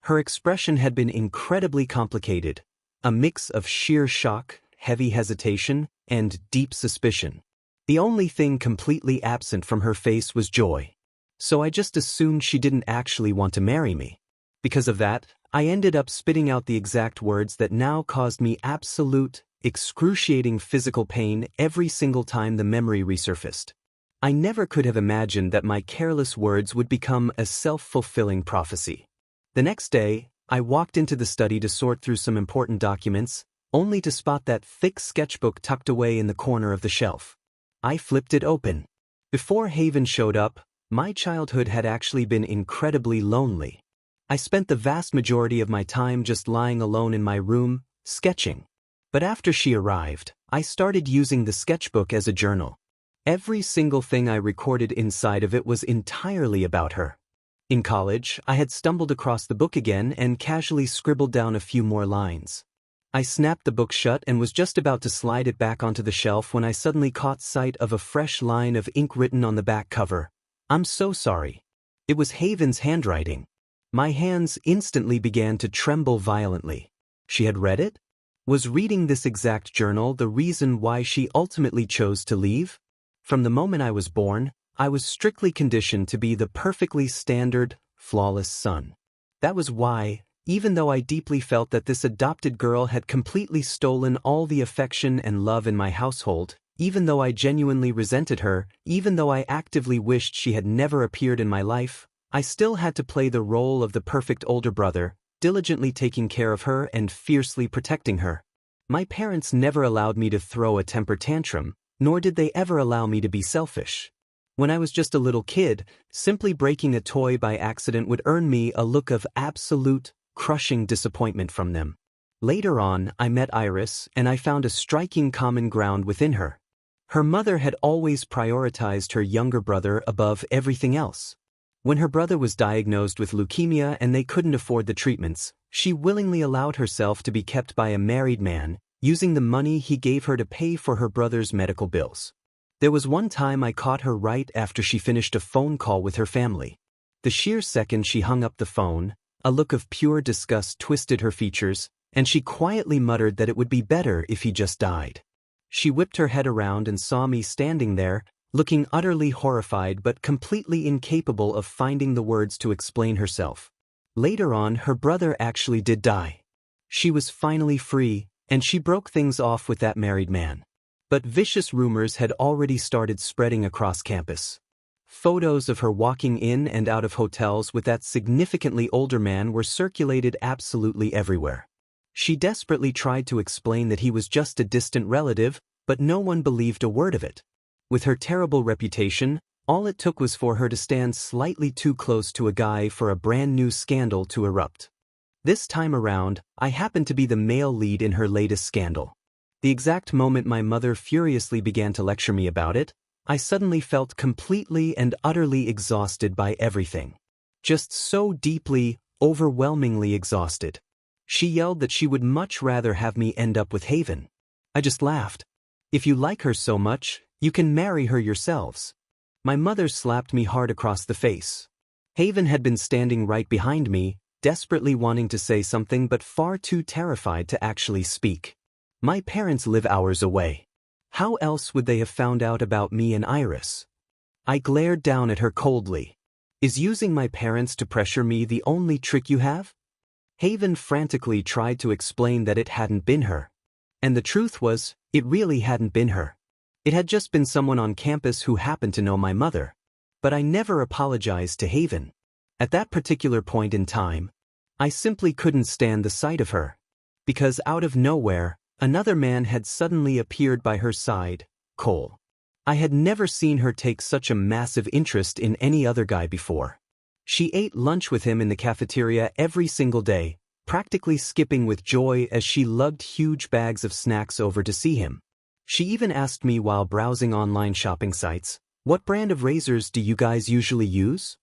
Her expression had been incredibly complicated, a mix of sheer shock, heavy hesitation, and deep suspicion. The only thing completely absent from her face was joy. So I just assumed she didn't actually want to marry me. Because of that, I ended up spitting out the exact words that now caused me absolute, excruciating physical pain every single time the memory resurfaced. I never could have imagined that my careless words would become a self-fulfilling prophecy. The next day, I walked into the study to sort through some important documents, only to spot that thick sketchbook tucked away in the corner of the shelf. I flipped it open. Before Haven showed up, my childhood had actually been incredibly lonely. I spent the vast majority of my time just lying alone in my room, sketching. But after she arrived, I started using the sketchbook as a journal. Every single thing I recorded inside of it was entirely about her. In college, I had stumbled across the book again and casually scribbled down a few more lines. I snapped the book shut and was just about to slide it back onto the shelf when I suddenly caught sight of a fresh line of ink written on the back cover. "I'm so sorry." It was Haven's handwriting. My hands instantly began to tremble violently. She had read it? Was reading this exact journal the reason why she ultimately chose to leave? From the moment I was born, I was strictly conditioned to be the perfectly standard, flawless son. That was why, even though I deeply felt that this adopted girl had completely stolen all the affection and love in my household, even though I genuinely resented her, even though I actively wished she had never appeared in my life, I still had to play the role of the perfect older brother, diligently taking care of her and fiercely protecting her. My parents never allowed me to throw a temper tantrum, nor did they ever allow me to be selfish. When I was just a little kid, simply breaking a toy by accident would earn me a look of absolute, crushing disappointment from them. Later on, I met Iris, and I found a striking common ground within her. Her mother had always prioritized her younger brother above everything else. When her brother was diagnosed with leukemia and they couldn't afford the treatments, she willingly allowed herself to be kept by a married man, using the money he gave her to pay for her brother's medical bills. There was one time I caught her right after she finished a phone call with her family. The sheer second she hung up the phone, a look of pure disgust twisted her features, and she quietly muttered that it would be better if he just died. She whipped her head around and saw me standing there, looking utterly horrified but completely incapable of finding the words to explain herself. Later on, her brother actually did die. She was finally free, and she broke things off with that married man. But vicious rumors had already started spreading across campus. Photos of her walking in and out of hotels with that significantly older man were circulated absolutely everywhere. She desperately tried to explain that he was just a distant relative, but no one believed a word of it. With her terrible reputation, all it took was for her to stand slightly too close to a guy for a brand new scandal to erupt. This time around, I happened to be the male lead in her latest scandal. The exact moment my mother furiously began to lecture me about it, I suddenly felt completely and utterly exhausted by everything. Just so deeply, overwhelmingly exhausted. She yelled that she would much rather have me end up with Haven. I just laughed. If you like her so much, you can marry her yourselves. My mother slapped me hard across the face. Haven had been standing right behind me, desperately wanting to say something but far too terrified to actually speak. My parents live hours away. How else would they have found out about me and Iris? I glared down at her coldly. Is using my parents to pressure me the only trick you have? Haven frantically tried to explain that it hadn't been her. And the truth was, it really hadn't been her. It had just been someone on campus who happened to know my mother. But I never apologized to Haven. At that particular point in time, I simply couldn't stand the sight of her. Because out of nowhere, another man had suddenly appeared by her side, Cole. I had never seen her take such a massive interest in any other guy before. She ate lunch with him in the cafeteria every single day, practically skipping with joy as she lugged huge bags of snacks over to see him. She even asked me while browsing online shopping sites, "What brand of razors do you guys usually use?"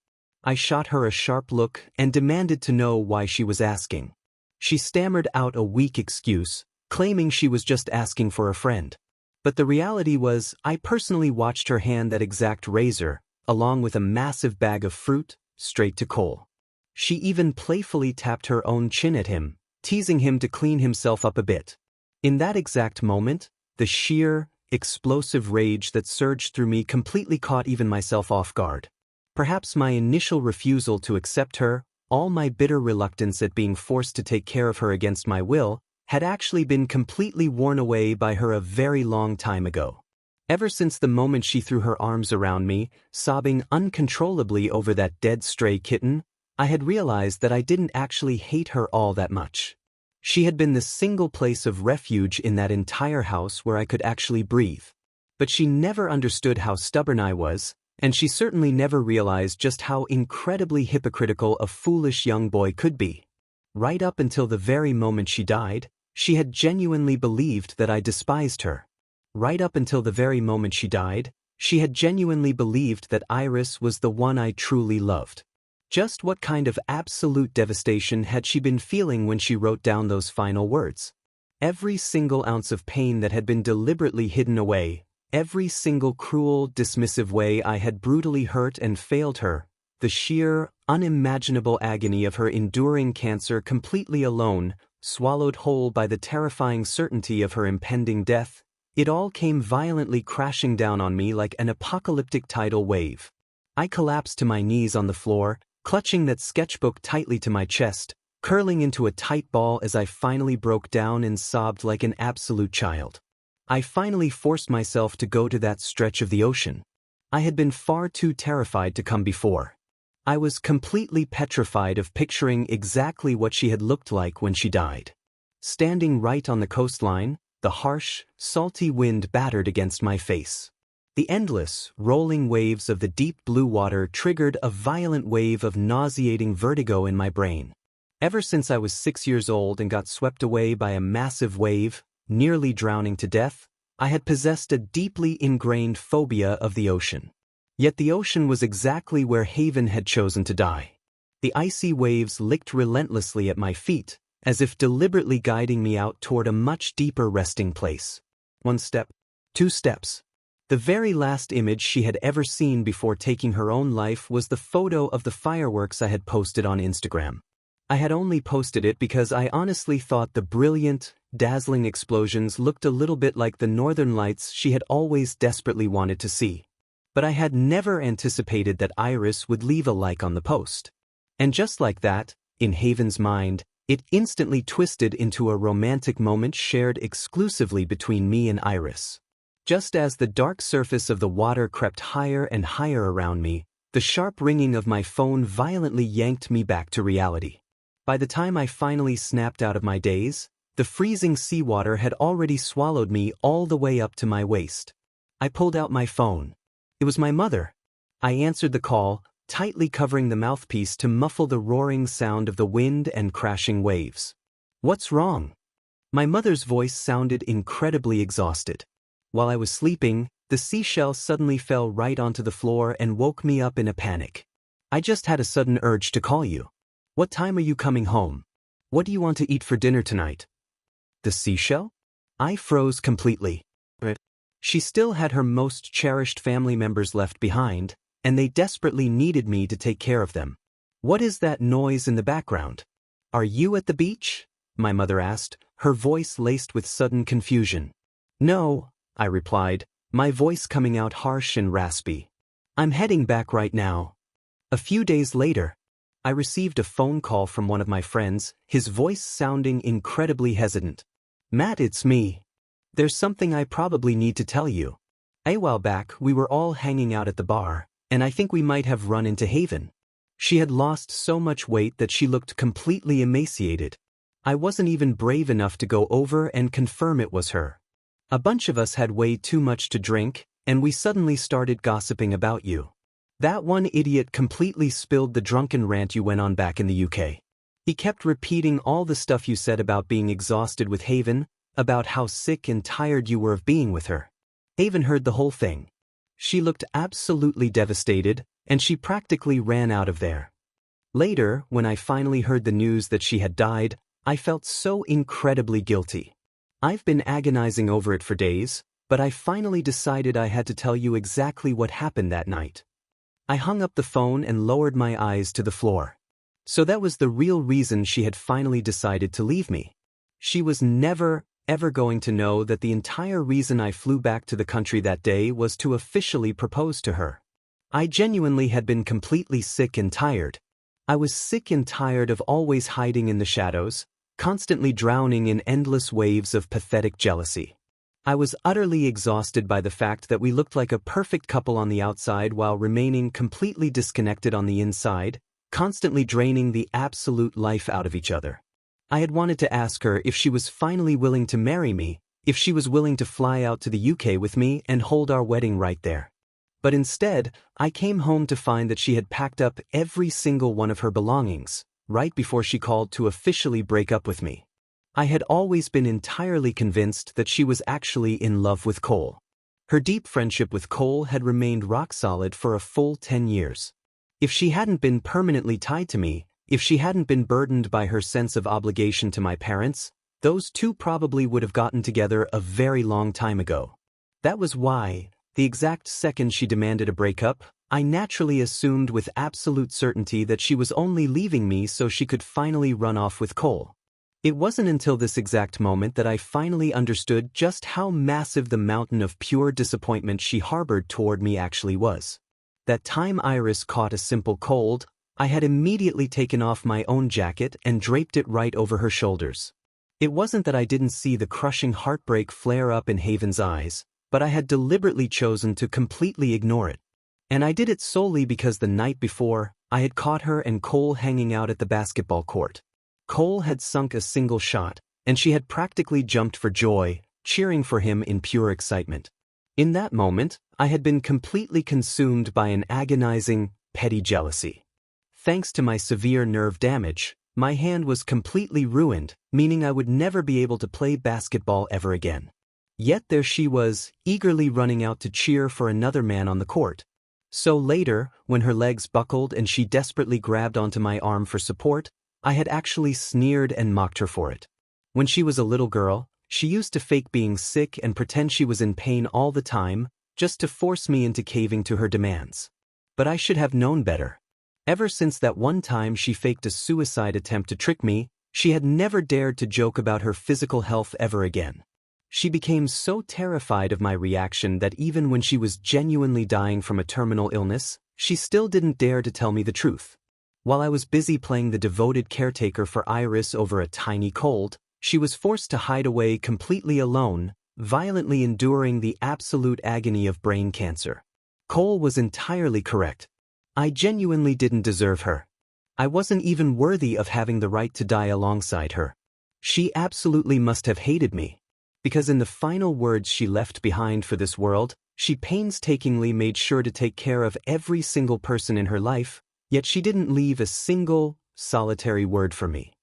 I shot her a sharp look and demanded to know why she was asking. She stammered out a weak excuse, claiming she was just asking for a friend. But the reality was, I personally watched her hand that exact razor, along with a massive bag of fruit, straight to Cole. She even playfully tapped her own chin at him, teasing him to clean himself up a bit. In that exact moment, the sheer, explosive rage that surged through me completely caught even myself off guard. Perhaps my initial refusal to accept her, all my bitter reluctance at being forced to take care of her against my will, had actually been completely worn away by her a very long time ago. Ever since the moment she threw her arms around me, sobbing uncontrollably over that dead stray kitten, I had realized that I didn't actually hate her all that much. She had been the single place of refuge in that entire house where I could actually breathe. But she never understood how stubborn I was, and she certainly never realized just how incredibly hypocritical a foolish young boy could be. Right up until the very moment she died, she had genuinely believed that I despised her. Right up until the very moment she died, she had genuinely believed that Iris was the one I truly loved. Just what kind of absolute devastation had she been feeling when she wrote down those final words? Every single ounce of pain that had been deliberately hidden away, every single cruel, dismissive way I had brutally hurt and failed her, the sheer, unimaginable agony of her enduring cancer completely alone, swallowed whole by the terrifying certainty of her impending death, it all came violently crashing down on me like an apocalyptic tidal wave. I collapsed to my knees on the floor, clutching that sketchbook tightly to my chest, curling into a tight ball as I finally broke down and sobbed like an absolute child. I finally forced myself to go to that stretch of the ocean. I had been far too terrified to come before. I was completely petrified of picturing exactly what she had looked like when she died. Standing right on the coastline, the harsh, salty wind battered against my face. The endless, rolling waves of the deep blue water triggered a violent wave of nauseating vertigo in my brain. Ever since I was 6 years old and got swept away by a massive wave, nearly drowning to death, I had possessed a deeply ingrained phobia of the ocean. Yet the ocean was exactly where Haven had chosen to die. The icy waves licked relentlessly at my feet, as if deliberately guiding me out toward a much deeper resting place. 1 step, 2 steps. The very last image she had ever seen before taking her own life was the photo of the fireworks I had posted on Instagram. I had only posted it because I honestly thought the brilliant, dazzling explosions looked a little bit like the northern lights she had always desperately wanted to see. But I had never anticipated that Iris would leave a like on the post. And just like that, in Haven's mind, it instantly twisted into a romantic moment shared exclusively between me and Iris. Just as the dark surface of the water crept higher and higher around me, the sharp ringing of my phone violently yanked me back to reality. By the time I finally snapped out of my daze, the freezing seawater had already swallowed me all the way up to my waist. I pulled out my phone. It was my mother. I answered the call, tightly covering the mouthpiece to muffle the roaring sound of the wind and crashing waves. "What's wrong?" My mother's voice sounded incredibly exhausted. While I was sleeping, the seashell suddenly fell right onto the floor and woke me up in a panic. "I just had a sudden urge to call you. What time are you coming home? What do you want to eat for dinner tonight?" The seashell? I froze completely. She still had her most cherished family members left behind, and they desperately needed me to take care of them. "What is that noise in the background? Are you at the beach?" my mother asked, her voice laced with sudden confusion. "No," I replied, my voice coming out harsh and raspy. "I'm heading back right now." A few days later, I received a phone call from one of my friends, his voice sounding incredibly hesitant. "Matt, it's me. There's something I probably need to tell you. A while back, we were all hanging out at the bar, and I think we might have run into Haven. She had lost so much weight that she looked completely emaciated. I wasn't even brave enough to go over and confirm it was her. A bunch of us had way too much to drink, and we suddenly started gossiping about you. That one idiot completely spilled the drunken rant you went on back in the UK. He kept repeating all the stuff you said about being exhausted with Haven, about how sick and tired you were of being with her. Haven heard the whole thing. She looked absolutely devastated, and she practically ran out of there. Later, when I finally heard the news that she had died, I felt so incredibly guilty. I've been agonizing over it for days, but I finally decided I had to tell you exactly what happened that night. I hung up the phone and lowered my eyes to the floor. So that was the real reason she had finally decided to leave me. She was never, ever going to know that the entire reason I flew back to the country that day was to officially propose to her. I genuinely had been completely sick and tired. I was sick and tired of always hiding in the shadows, constantly drowning in endless waves of pathetic jealousy. I was utterly exhausted by the fact that we looked like a perfect couple on the outside while remaining completely disconnected on the inside, constantly draining the absolute life out of each other. I had wanted to ask her if she was finally willing to marry me, if she was willing to fly out to the UK with me and hold our wedding right there. But instead, I came home to find that she had packed up every single one of her belongings, right before she called to officially break up with me. I had always been entirely convinced that she was actually in love with Cole. Her deep friendship with Cole had remained rock solid for a full 10 years. If she hadn't been permanently tied to me, if she hadn't been burdened by her sense of obligation to my parents, those two probably would have gotten together a very long time ago. That was why, the exact second she demanded a breakup, I naturally assumed with absolute certainty that she was only leaving me so she could finally run off with Cole. It wasn't until this exact moment that I finally understood just how massive the mountain of pure disappointment she harbored toward me actually was. That time Iris caught a simple cold, I had immediately taken off my own jacket and draped it right over her shoulders. It wasn't that I didn't see the crushing heartbreak flare up in Haven's eyes, but I had deliberately chosen to completely ignore it. And I did it solely because the night before, I had caught her and Cole hanging out at the basketball court. Cole had sunk a single shot, and she had practically jumped for joy, cheering for him in pure excitement. In that moment, I had been completely consumed by an agonizing, petty jealousy. Thanks to my severe nerve damage, my hand was completely ruined, meaning I would never be able to play basketball ever again. Yet there she was, eagerly running out to cheer for another man on the court. So later, when her legs buckled and she desperately grabbed onto my arm for support, I had actually sneered and mocked her for it. When she was a little girl, she used to fake being sick and pretend she was in pain all the time, just to force me into caving to her demands. But I should have known better. Ever since that one time she faked a suicide attempt to trick me, she had never dared to joke about her physical health ever again. She became so terrified of my reaction that even when she was genuinely dying from a terminal illness, she still didn't dare to tell me the truth. While I was busy playing the devoted caretaker for Iris over a tiny cold, she was forced to hide away completely alone, violently enduring the absolute agony of brain cancer. Cole was entirely correct. I genuinely didn't deserve her. I wasn't even worthy of having the right to die alongside her. She absolutely must have hated me. Because in the final words she left behind for this world, She painstakingly made sure to take care of every single person in her life, yet she didn't leave a single, solitary word for me.